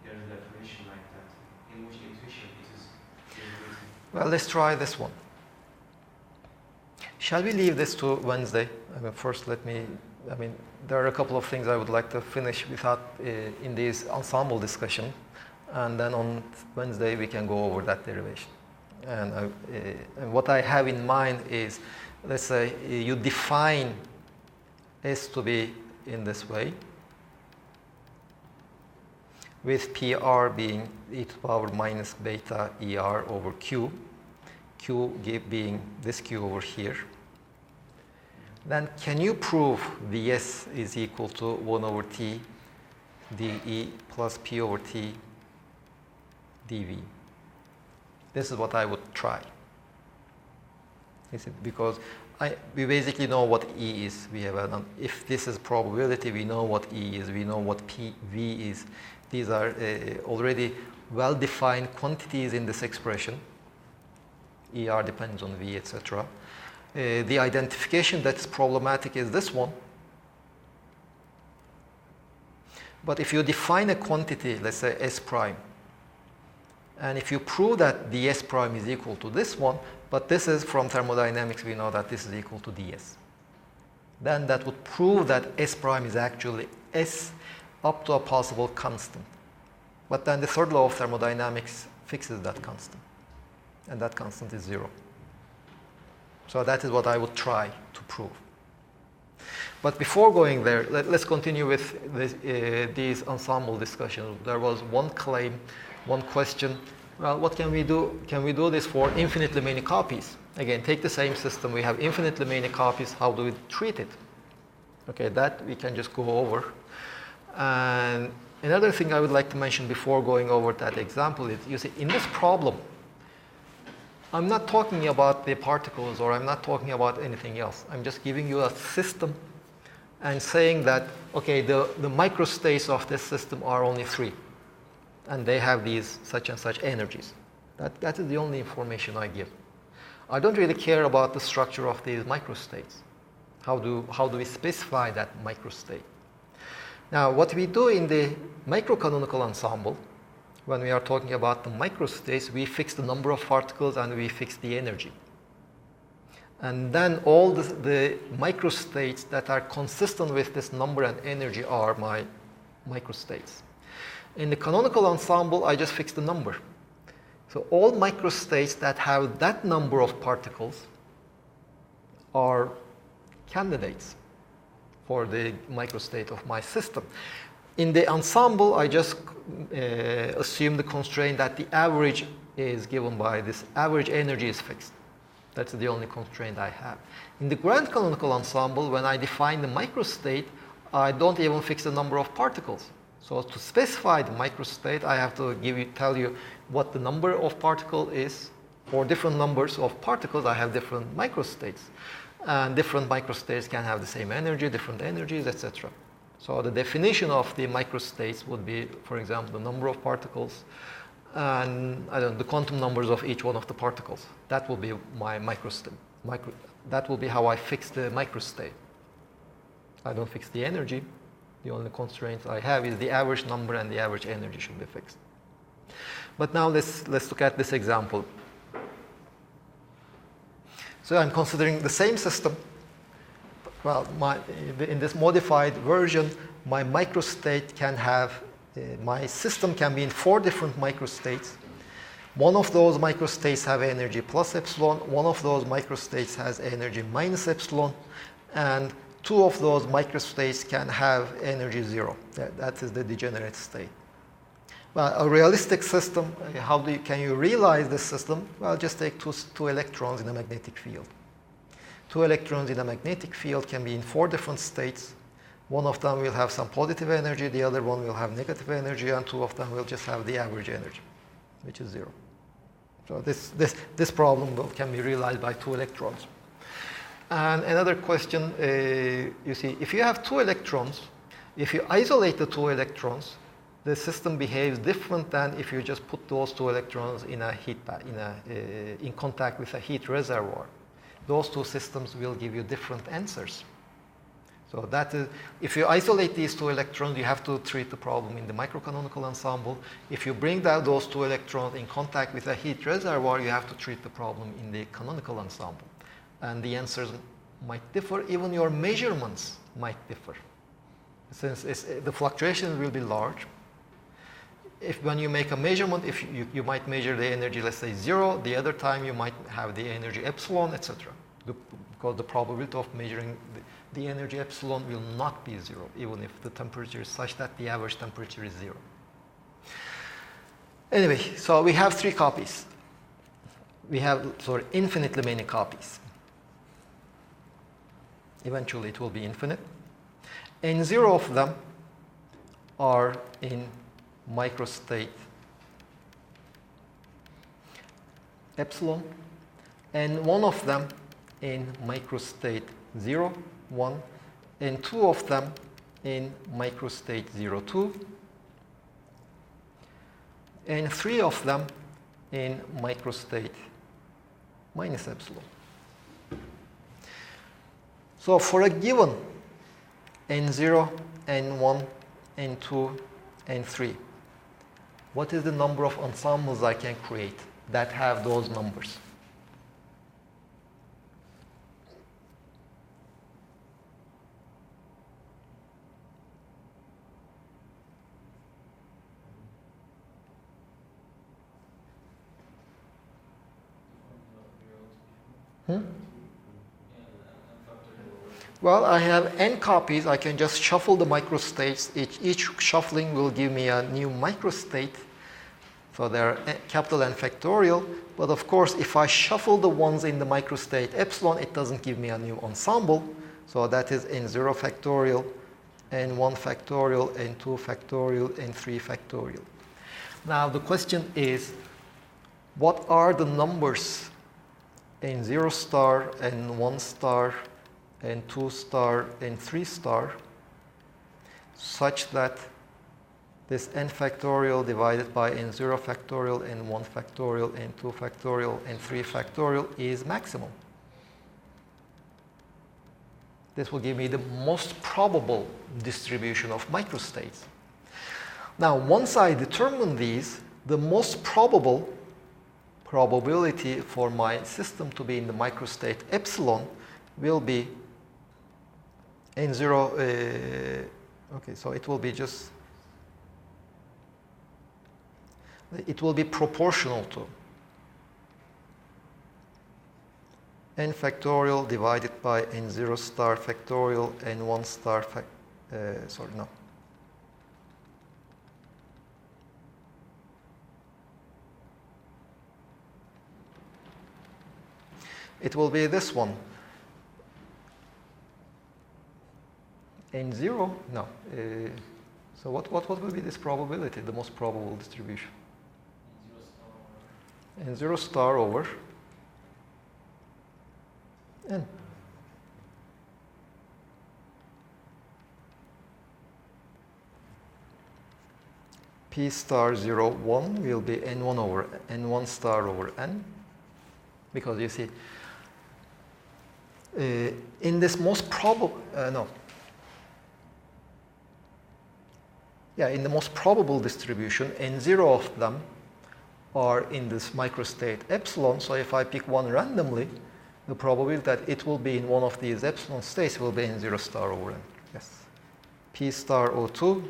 there is a definition like that, in which intuition it is generated. Well, let's try this one. Shall we leave this to Wednesday? I mean, first there are a couple of things I would like to finish without in this ensemble discussion, and then on Wednesday we can go over that derivation. And what I have in mind is, let's say you define S to be in this way, with PR being e to the power minus beta ER over Q, Q being this Q over here. Then can you prove Vs is equal to 1 over T dE plus P over T dV? This is what I would try. Because we basically know what E is. We have if this is probability, we know what E is. We know what V is. These are already well-defined quantities in this expression. ER depends on V, etc. The identification that's problematic is this one. But if you define a quantity, let's say S prime, and if you prove that ds prime is equal to this one, but this is from thermodynamics, we know that this is equal to ds. Then that would prove that S prime is actually S up to a possible constant. But then the third law of thermodynamics fixes that constant. And that constant is 0. So that is what I would try to prove. But before going there, let's continue with these ensemble discussions. There was one claim, one question. Well, what can we do? Can we do this for infinitely many copies? Again, take the same system. We have infinitely many copies. How do we treat it? Okay, that we can just go over. And another thing I would like to mention before going over that example is, you see, in this problem, I'm not talking about the particles or I'm not talking about anything else. I'm just giving you a system and saying that, okay, the microstates of this system are only 3. And they have these such and such energies. That is the only information I give. I don't really care about the structure of these microstates. How do we specify that microstate? Now, what we do in the microcanonical ensemble, when we are talking about the microstates, we fix the number of particles and we fix the energy. And then all the microstates that are consistent with this number and energy are my microstates. In the canonical ensemble, I just fix the number. So all microstates that have that number of particles are candidates for the microstate of my system. In the ensemble, I just assume the constraint that the average is given by this average energy is fixed. That's the only constraint I have. In the grand canonical ensemble, when I define the microstate, I don't even fix the number of particles. So to specify the microstate, I have to tell you what the number of particle is. For different numbers of particles, I have different microstates. And different microstates can have the same energy, different energies, etc. So the definition of the microstates would be, for example, the number of particles and the quantum numbers of each one of the particles. That will be my microstate. That will be how I fix the microstate. I don't fix the energy. The only constraints I have is the average number, and the average energy should be fixed. But now let's look at this example. So I'm considering the same system. Well, in this modified version, my microstate can have, my system can be in 4 different microstates. One of those microstates have energy plus epsilon, one of those microstates has energy minus epsilon, and 2 of those microstates can have energy 0. That is the degenerate state. Well, a realistic system, can you realize this system? Well, just take two electrons in a magnetic field. 2 electrons in a magnetic field can be in 4 different states. One of them will have some positive energy, the other one will have negative energy, and 2 of them will just have the average energy, which is 0. So this problem can be realized by 2 electrons. And another question, you see, if you have 2 electrons, if you isolate the 2 electrons, the system behaves different than if you just put those 2 electrons in a in contact with a heat reservoir. Those 2 systems will give you different answers. So that is, if you isolate these 2 electrons, you have to treat the problem in the microcanonical ensemble. If you bring down those 2 electrons in contact with a heat reservoir, you have to treat the problem in the canonical ensemble. And the answers might differ, even your measurements might differ. Since the fluctuations will be large. When you make a measurement, if you might measure the energy, let's say 0, the other time you might have the energy epsilon, etc. Because the probability of measuring the energy epsilon will not be 0, even if the temperature is such that the average temperature is 0. Anyway, so we have 3 copies. We have, infinitely many copies. Eventually it will be infinite. And 0 of them are in microstate epsilon, and 1 of them in microstate 0, 1, and 2 of them in microstate 0, 2, and 3 of them in microstate minus epsilon. So for a given n0, n1, n2, n3, what is the number of ensembles I can create that have those numbers? Well, I have n copies. I can just shuffle the microstates. Each shuffling will give me a new microstate. So they're capital N factorial. But of course, if I shuffle the ones in the microstate epsilon, it doesn't give me a new ensemble. So that is n0 factorial, n1 factorial, n2 factorial, n3 factorial. Now the question is, what are the numbers n0 star, n1 star, n2 star, n3 star, such that this n factorial divided by n0 factorial, n1 factorial, n2 factorial, n3 factorial is maximum? This will give me the most probable distribution of microstates. Now, once I determine these, the most probability for my system to be in the microstate epsilon will be n0, okay, so it will be just, it will be proportional to n factorial divided by n0 star factorial, n1 star it will be this one. N0? No. So what will be this probability, the most probable distribution? N0 star over N. P star 0, 1 will be N1 over N1 star over N. Because you see, in this most probable, in the most probable distribution, N0 of them are in this microstate epsilon. So if I pick one randomly, the probability that it will be in one of these epsilon states will be N0 star over N. Yes. P star O2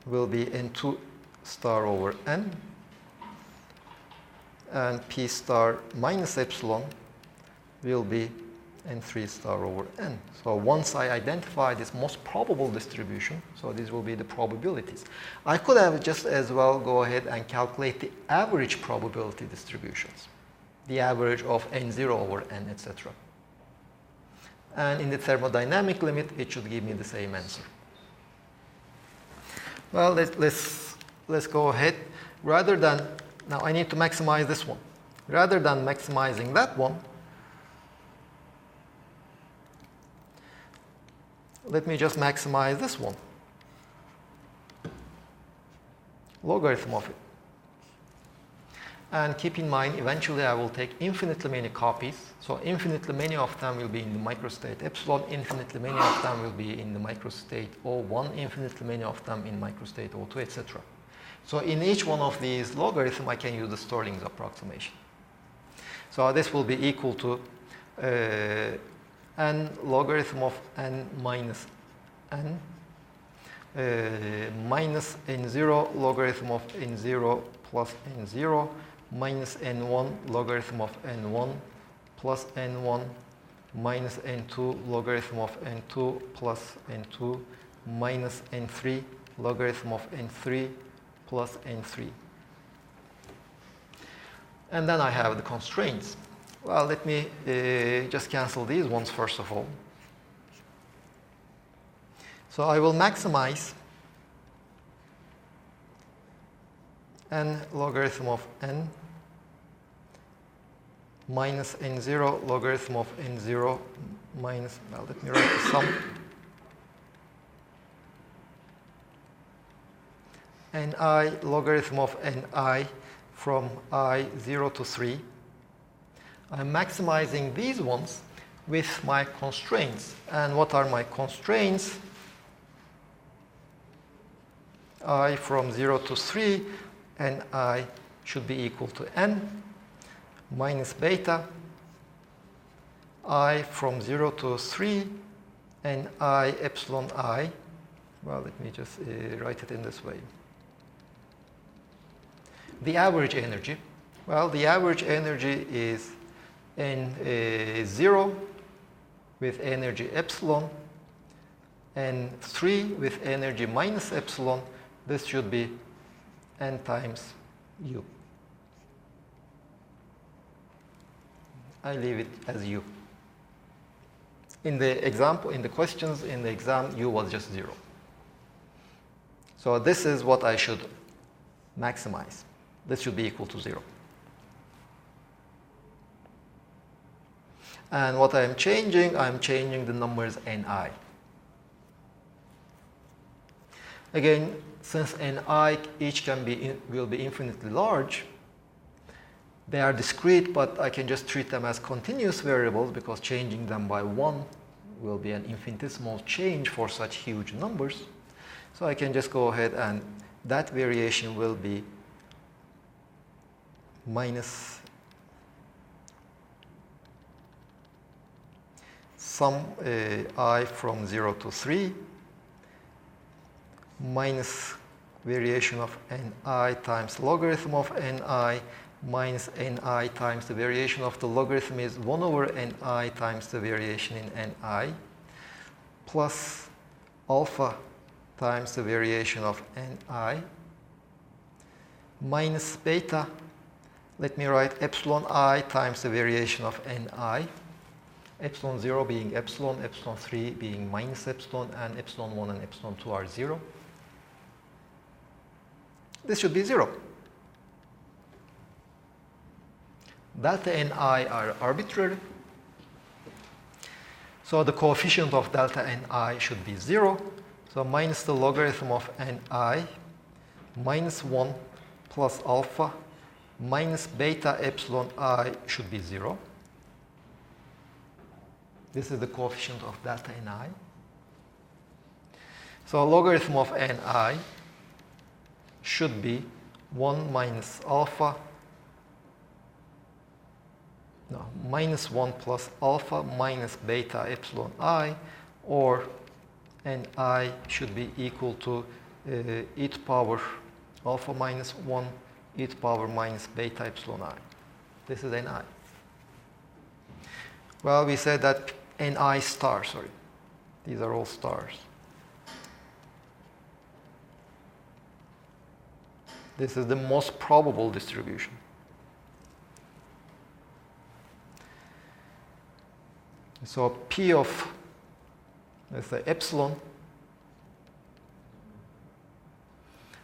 will be N2 star over N. And P star minus epsilon will be N3 star over N. So once I identify this most probable distribution, so these will be the probabilities. I could have just as well go ahead and calculate the average probability distributions, the average of N0 over N, etc. And in the thermodynamic limit, it should give me the same answer. Well, let's go ahead. Rather than, now I need to maximize this one. Rather than maximizing that one, let me just maximize this one. Logarithm of it. And keep in mind, eventually I will take infinitely many copies. So infinitely many of them will be in the microstate epsilon, infinitely many of them will be in the microstate O1, infinitely many of them in microstate O2, etc. So in each one of these logarithms, I can use the Stirling's approximation. So this will be equal to n logarithm of n minus n minus n0 logarithm of n0 plus n0 minus n1 logarithm of n1 plus n1 minus n2 logarithm of n2 plus n2 minus n3 logarithm of n3 plus n3. And then I have the constraints. Well, let me just cancel these ones first of all. So I will maximize n logarithm of n minus n0 logarithm of n0 minus, well, let me write the sum. Ni logarithm of ni from I0 to 3. I'm maximizing these ones with my constraints. And what are my constraints? I from 0 to 3, and I should be equal to n minus beta. I from 0 to 3, and I epsilon I. Well, let me just write it in this way. The average energy. Well, the average energy is N0 with energy epsilon, and 3 with energy minus epsilon. This should be N times U. I leave it as U. In the example, in the questions, in the exam, U was just 0. So this is what I should maximize. This should be equal to 0. And what I'm changing the numbers Ni. Again, since Ni each will be infinitely large, they are discrete, but I can just treat them as continuous variables because changing them by 1 will be an infinitesimal change for such huge numbers. So I can just go ahead and that variation will be minus sum I from 0 to 3 minus variation of Ni times logarithm of Ni minus Ni times the variation of the logarithm is 1 over Ni times the variation in Ni plus alpha times the variation of Ni minus beta. let me write epsilon I times the variation of ni. Epsilon 0 being epsilon, epsilon 3 being minus epsilon, and epsilon 1 and epsilon 2 are 0. This should be 0. Delta ni are arbitrary. So the coefficient of delta ni should be 0. So minus the logarithm of ni minus 1 plus alpha minus beta epsilon I should be 0. This is the coefficient of delta ni. So logarithm of ni should be 1 minus alpha, no, minus 1 plus alpha minus beta epsilon I, or ni should be equal to e to power alpha minus 1 e to power minus beta epsilon I. This is ni. Well, we said that ni star, sorry. These are all stars. This is the most probable distribution. So P of, let's say, epsilon.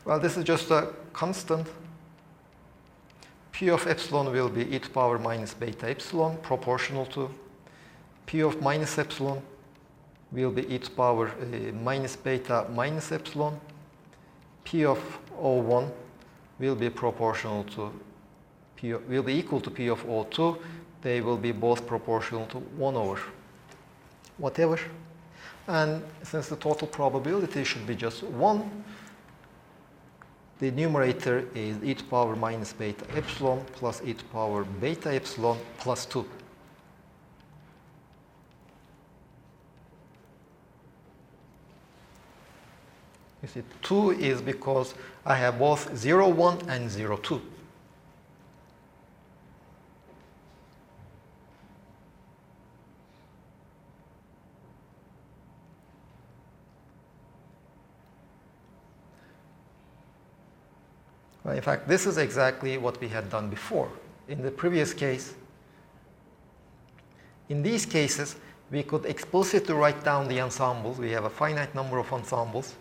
Well, this is just a constant. P of epsilon will be e to power minus beta epsilon, proportional to P of minus epsilon will be e to power minus beta minus epsilon. P of O1 will be proportional to will be equal to P of O2. They will be both proportional to 1 over whatever. And since the total probability should be just 1, the numerator is e to power minus beta epsilon plus e to power beta epsilon plus 2. You see, 2 is because I have both 0, 1 and 0, 2. Well, in fact, this is exactly what we had done before. In the previous case, in these cases, we could explicitly write down the ensembles. We have a finite number of ensembles.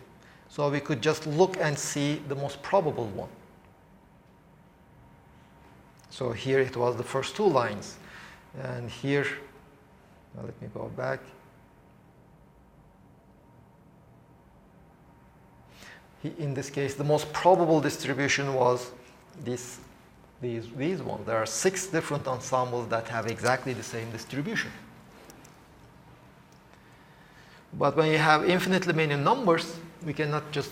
So we could just look and see the most probable one. So here it was the first 2 lines. And here, well, let me go back. In this case, the most probable distribution was these ones. There are 6 different ensembles that have exactly the same distribution. But when you have infinitely many numbers, we cannot just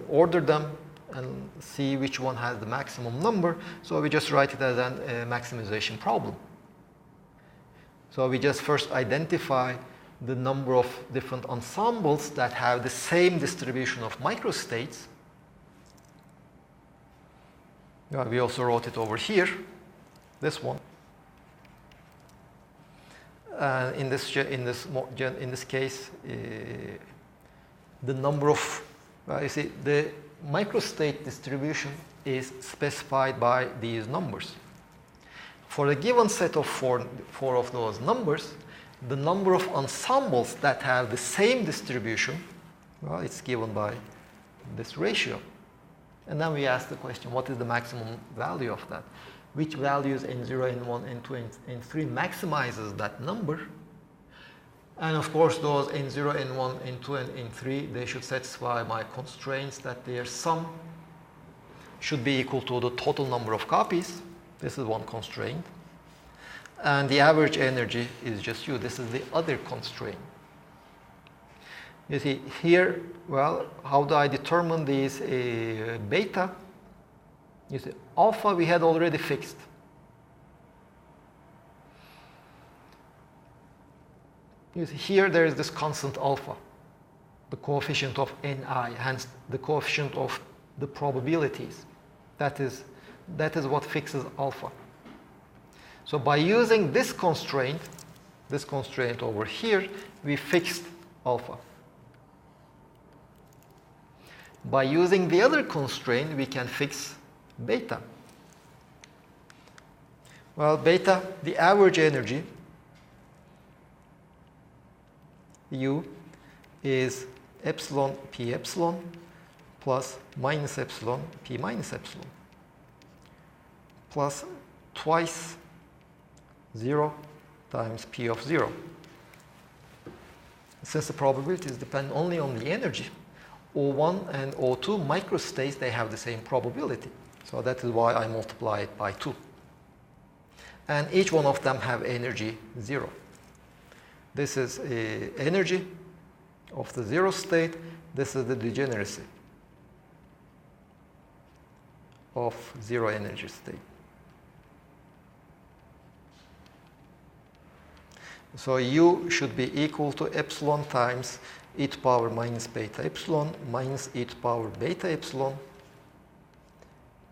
order them and see which one has the maximum number. So we just write it as a maximization problem. So we just first identify the number of different ensembles that have the same distribution of microstates. We also wrote it over here, this one. In this case, the number of, you see, the microstate distribution is specified by these numbers. For a given set of four of those numbers, the number of ensembles that have the same distribution, well, it's given by this ratio. And then we ask the question, what is the maximum value of that? Which values n0, n1, n2, n3 maximizes that number? And of course, those n0, n1, n2, and n3, they should satisfy my constraints that their sum should be equal to the total number of copies. This is one constraint. And the average energy is just u. This is the other constraint. You see, here, well, how do I determine these beta? You see, alpha we had already fixed. You see, here there is this constant alpha, the coefficient of ni, hence the coefficient of the probabilities. That is what fixes alpha. So by using this constraint over here, we fixed alpha. By using the other constraint, we can fix beta. Well, beta, the average energy, U, is epsilon P epsilon plus minus epsilon P minus epsilon plus twice 0 times P of 0. Since the probabilities depend only on the energy, O1 and O2 microstates, they have the same probability. So that is why I multiply it by 2. And each one of them have energy 0. This is energy of the 0 state. This is the degeneracy of 0 energy state. So U should be equal to epsilon times e to power minus beta epsilon minus e to power beta epsilon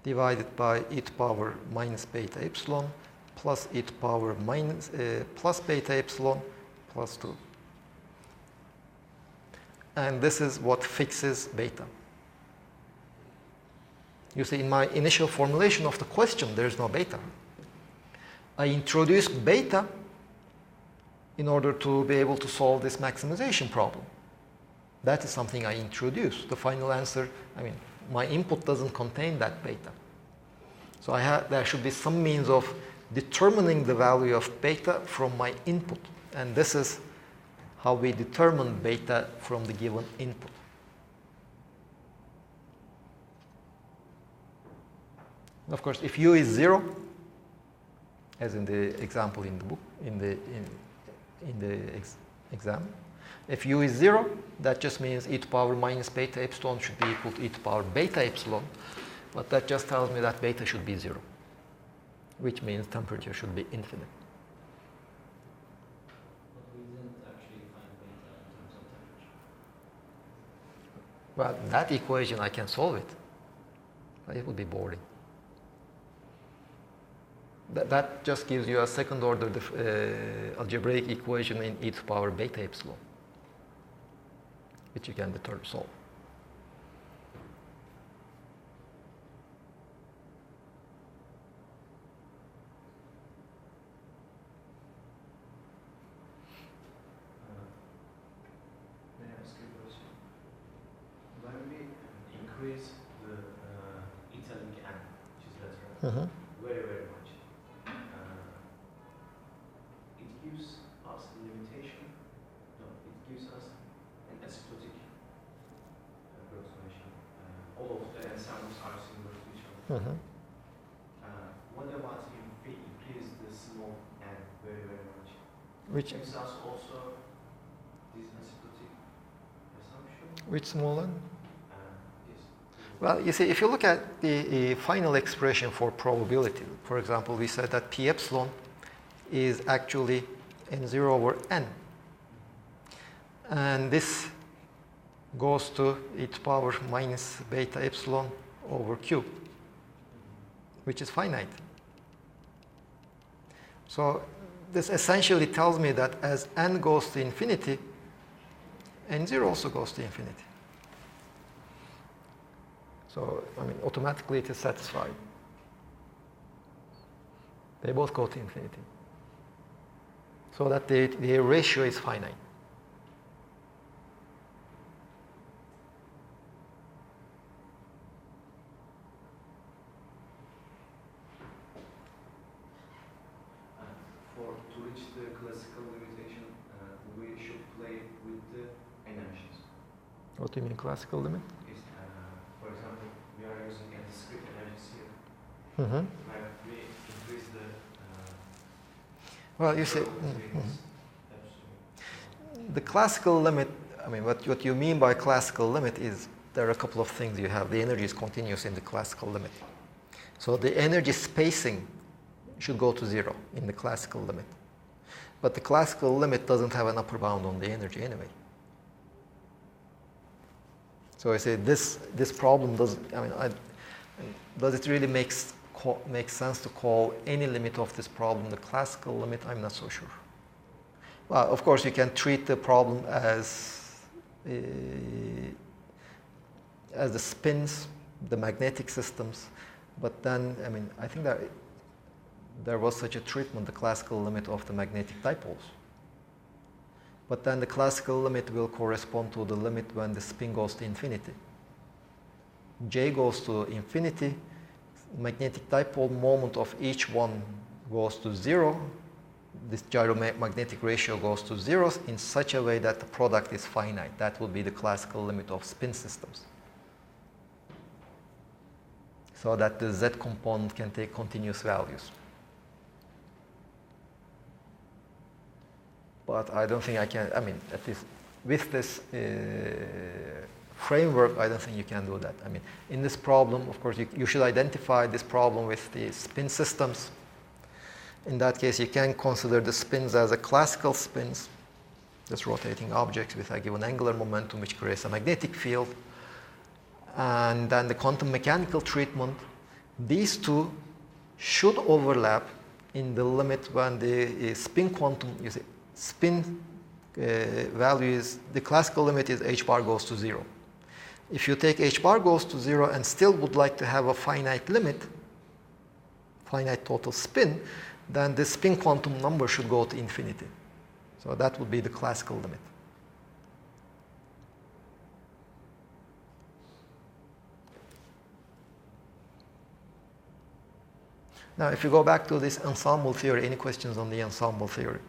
divided by e to power minus beta epsilon plus e to power minus plus beta epsilon plus 2. And this is what fixes beta. You see, in my initial formulation of the question, there is no beta. I introduced beta in order to be able to solve this maximization problem. That is something I introduced. The final answer, I mean, my input doesn't contain that beta. So there should be some means of determining the value of beta from my input. And this is how we determine beta from the given input. Of course, if U is 0, as in the example in the book, in the exam, if U is 0, that just means e to power minus beta epsilon should be equal to e to power beta epsilon. But that just tells me that beta should be 0, which means temperature should be infinite. But we didn't actually find beta in terms of temperature. Well, that equation, I can solve it. But it would be boring. That just gives you a second order algebraic equation in e to power beta epsilon, which you can solve. May I ask you a question? When we increase the italic n, which is letter, very, very much, it gives us a limitation. No, it gives us an asymptotic approximation. All of the ensembles are similar to each other. What about if we increase the small n very, very much? Which Gives us also this asymptotic assumption? Which small n? Yes. Well, you see, if you look at the final expression for probability, for example, we said that P epsilon is actually n0 over n. And this goes to e to power minus beta epsilon over q, which is finite. So this essentially tells me that as n goes to infinity, n0 also goes to infinity. So, I mean, automatically it is satisfied. They both go to infinity. So that the ratio is finite. To reach the classical limitation, we should play with the energies. What do you mean, classical limit? Is, for example, we are using a discrete energies here. Where we increase the well, you see, the classical limit, I mean, what you mean by classical limit is there are a couple of things you have. The energy is continuous in the classical limit. So the energy spacing should go to 0 in the classical limit. But the classical limit doesn't have an upper bound on the energy anyway. So I say this problem doesn't, I mean, does it really make sense to call any limit of this problem the classical limit? I'm not so sure. Well, of course, you can treat the problem as the spins, the magnetic systems, but then, I mean, I think that there was such a treatment, the classical limit of the magnetic dipoles. But then the classical limit will correspond to the limit when the spin goes to infinity. J goes to infinity, magnetic dipole moment of each one goes to 0. This gyromagnetic ratio goes to 0 in such a way that the product is finite. That will be the classical limit of spin systems. So that the Z component can take continuous values. But I don't think I can, I mean, at least with this framework, I don't think you can do that. I mean, in this problem, of course, you should identify this problem with the spin systems. In that case, you can consider the spins as a classical spins, just rotating objects with a given angular momentum which creates a magnetic field. And then the quantum mechanical treatment, these two should overlap in the limit when the spin quantum, you see, spin value is, the classical limit is h bar goes to 0. If you take h bar goes to 0 and still would like to have a finite limit, finite total spin, then the spin quantum number should go to infinity. So that would be the classical limit. Now, if you go back to this ensemble theory, any questions on the ensemble theory?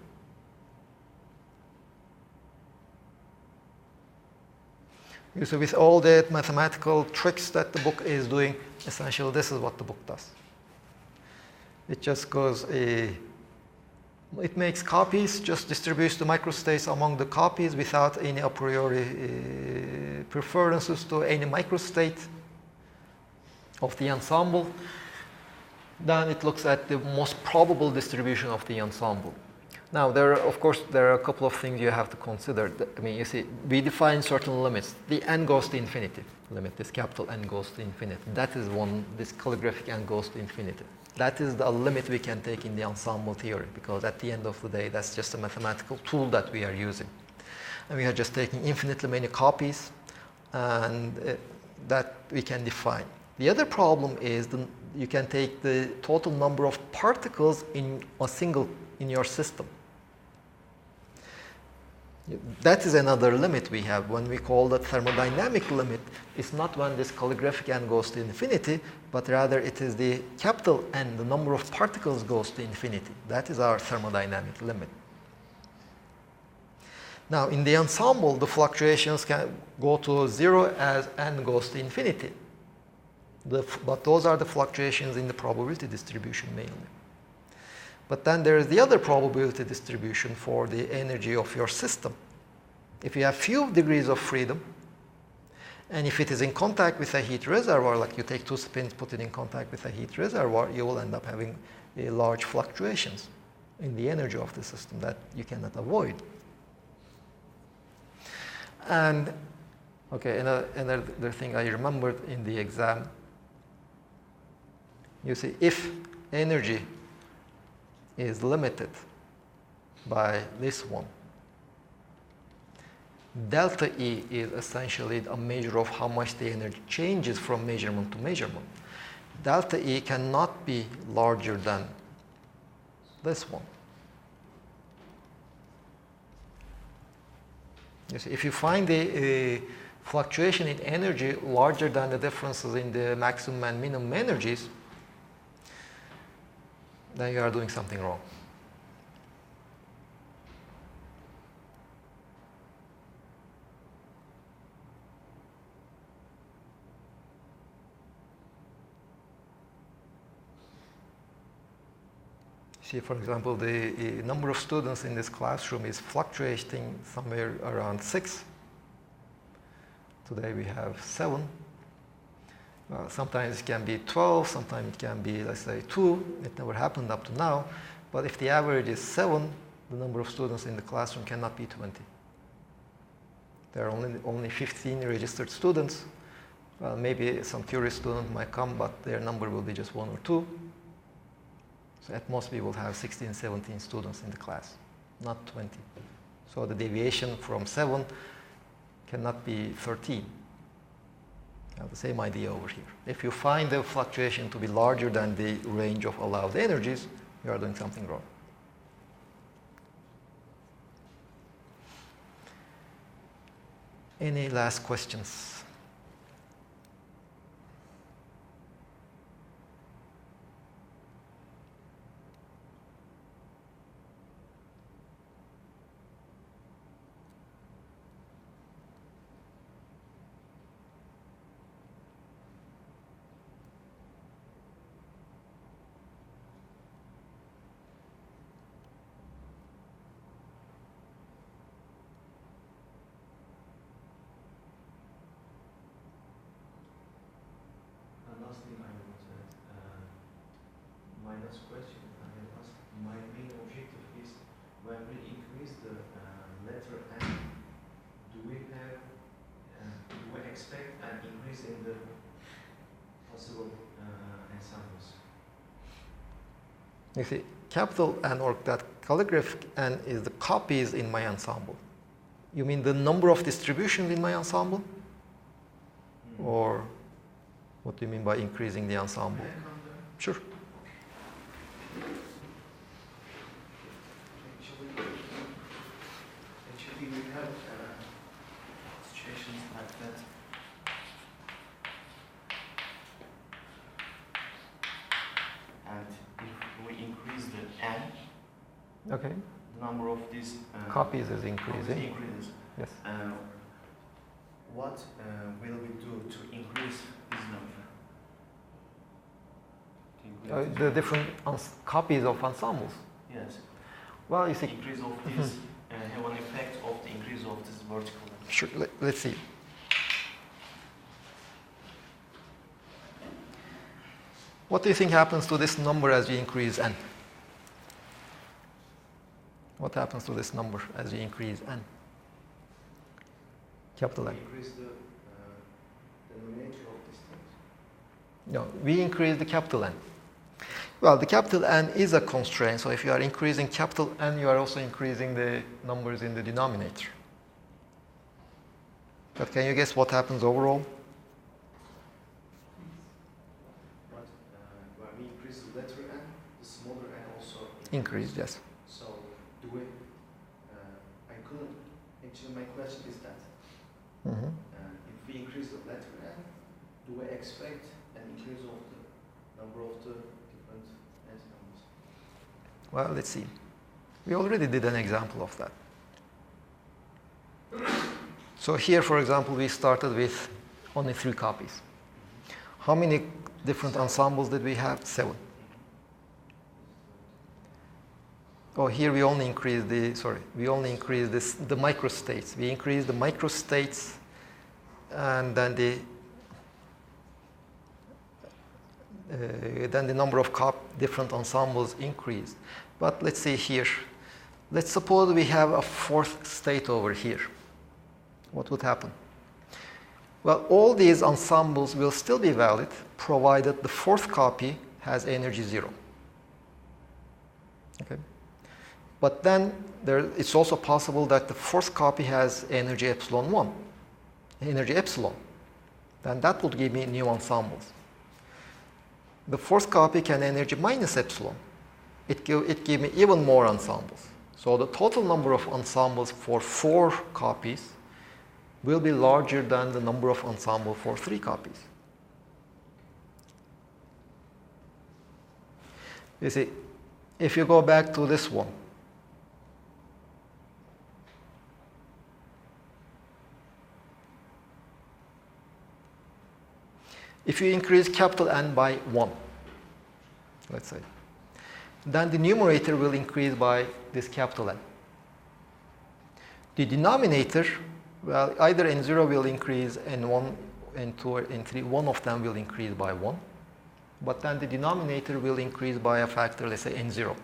So with all the mathematical tricks that the book is doing, essentially this is what the book does. It just goes, it makes copies, just distributes the microstates among the copies without any a priori preferences to any microstate of the ensemble. Then it looks at the most probable distribution of the ensemble. Now, of course, there are a couple of things you have to consider. I mean, you see, we define certain limits. The n goes to infinity limit, this capital N goes to infinity. That is one, this calligraphic n goes to infinity. That is the limit we can take in the ensemble theory, because at the end of the day, that's just a mathematical tool that we are using. And we are just taking infinitely many copies, and that we can define. The other problem is you can take the total number of particles in your system. That is another limit we have. When we call the thermodynamic limit, it's not when this calligraphic n goes to infinity, but rather it is the capital N, the number of particles goes to infinity. That is our thermodynamic limit. Now, in the ensemble, the fluctuations can go to 0 as n goes to infinity. But those are the fluctuations in the probability distribution mainly. But then there is the other probability distribution for the energy of your system. If you have few degrees of freedom, and if it is in contact with a heat reservoir, like you take two spins, put it in contact with a heat reservoir, you will end up having large fluctuations in the energy of the system that you cannot avoid. And, okay, another thing I remembered in the exam, you see, if energy is limited by this one, delta E is essentially a measure of how much the energy changes from measurement to measurement. Delta E cannot be larger than this one. You see, if you find the fluctuation in energy larger than the differences in the maximum and minimum energies, then you are doing something wrong. See, for example, the number of students in this classroom is fluctuating somewhere around 6. Today we have 7. Sometimes it can be 12, sometimes it can be, let's say, 2. It never happened up to now. But if the average is 7, the number of students in the classroom cannot be 20. There are only 15 registered students. Well, maybe some curious student might come, but their number will be just 1 or 2. So at most we will have 16, 17 students in the class, not 20. So the deviation from 7 cannot be 13. Now the same idea over here. If you find the fluctuation to be larger than the range of allowed energies, you are doing something wrong. Any last questions? Last thing I want to add, my last question, my main objective is when we increase the letter N, do we expect an increase in the possible ensembles? You see, capital N, or that calligraphic N, is the copies in my ensemble. You mean the number of distributions in my ensemble? Or what do you mean by increasing the ensemble? Sure. Actually, we have situations like that. And if we increase the N, Okay. the number of these Copies is increasing. increases. Yes. What will we do to increase this number? The different copies of ensembles. Yes. Well, you The see, increase of this have an effect of the increase of this vertical number. sure, let's see. What do you think happens to this number as we increase N? What happens to this number as we increase N? Capital N. Increase the denominator of this thing. No, we increase the capital N. Well, the capital N is a constraint, so if you are increasing capital N, you are also increasing the numbers in the denominator. But can you guess what happens overall? But when we increase the letter N, the smaller N also Increase, yes. So do we? I couldn't. Actually, my question is that Mhm. if we increase the letter N, do we expect an increase of the number of the different ensembles? Well, let's see. We already did an example of that. So here, for example, we started with only 3 copies. How many different ensembles did we have? 7. Oh, here we only increased the, the microstates. We increased the microstates, and then the number of different ensembles increased. But let's see here. Let's suppose we have a 4th state over here. What would happen? Well, all these ensembles will still be valid, provided the 4th copy has energy 0. Okay? But then it's also possible that the 4th copy has energy epsilon 1, energy epsilon. Then that would give me new ensembles. The 4th copy can energy minus epsilon. It give me even more ensembles. So the total number of ensembles for 4 copies will be larger than the number of ensemble for 3 copies. You see, if you go back to this one, if you increase capital N by 1, let's say, then the numerator will increase by this capital N. The denominator, well, either N0 will increase, N1, N2, or N3, one of them will increase by 1. But then the denominator will increase by a factor, let's say N0.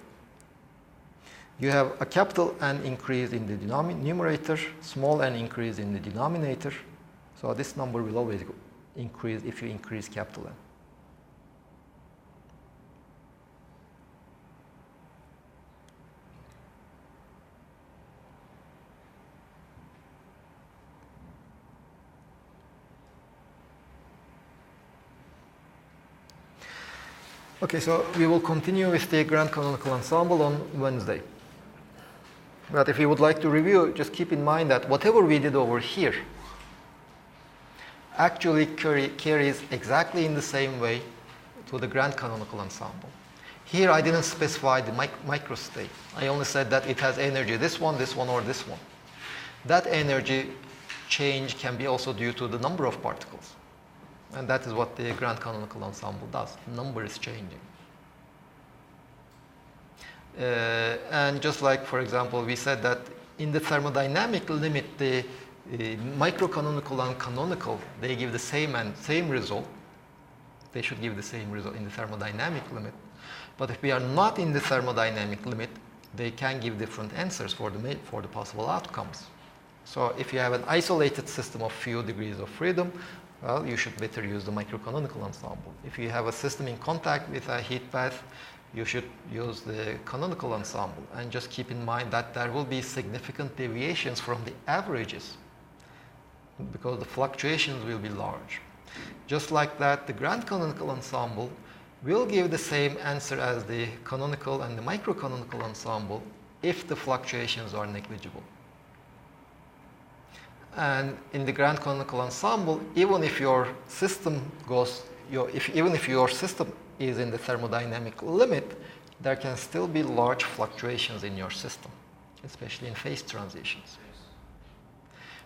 You have a capital N increase in the numerator, small n increase in the denominator. So this number will always increase if you increase capital N. Okay, so we will continue with the grand canonical ensemble on Wednesday. But if you would like to review, just keep in mind that whatever we did over here actually carries exactly in the same way to the grand canonical ensemble. Here I didn't specify the microstate. I only said that it has energy, this one, or this one. That energy change can be also due to the number of particles. And that is what the grand canonical ensemble does. The number is changing. And just like, for example, we said that in the thermodynamic limit, the microcanonical and canonical, they give the same result. They should give the same result in the thermodynamic limit. But if we are not in the thermodynamic limit, they can give different answers for the possible outcomes. So if you have an isolated system of few degrees of freedom, well, you should better use the microcanonical ensemble. If you have a system in contact with a heat bath, you should use the canonical ensemble. And just keep in mind that there will be significant deviations from the averages because the fluctuations will be large. Just like that, the grand canonical ensemble will give the same answer as the canonical and the microcanonical ensemble if the fluctuations are negligible. And in the grand canonical ensemble, even if your system even if your system is in the thermodynamic limit, there can still be large fluctuations in your system, especially in phase transitions.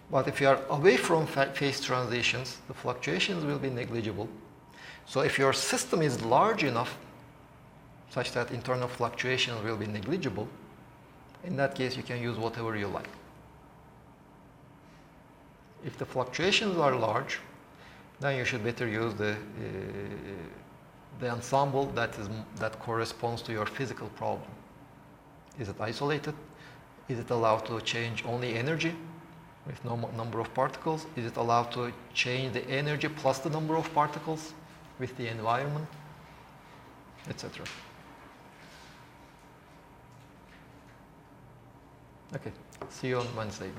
But if you are away from phase transitions, the fluctuations will be negligible. So if your system is large enough such that internal fluctuations will be negligible, in that case you can use whatever you like. If the fluctuations are large, then you should better use the ensemble that corresponds to your physical problem. Is it isolated? Is it allowed to change only energy with no number of particles? Is it allowed to change the energy plus the number of particles with the environment, etc. Okay, see you on Wednesday.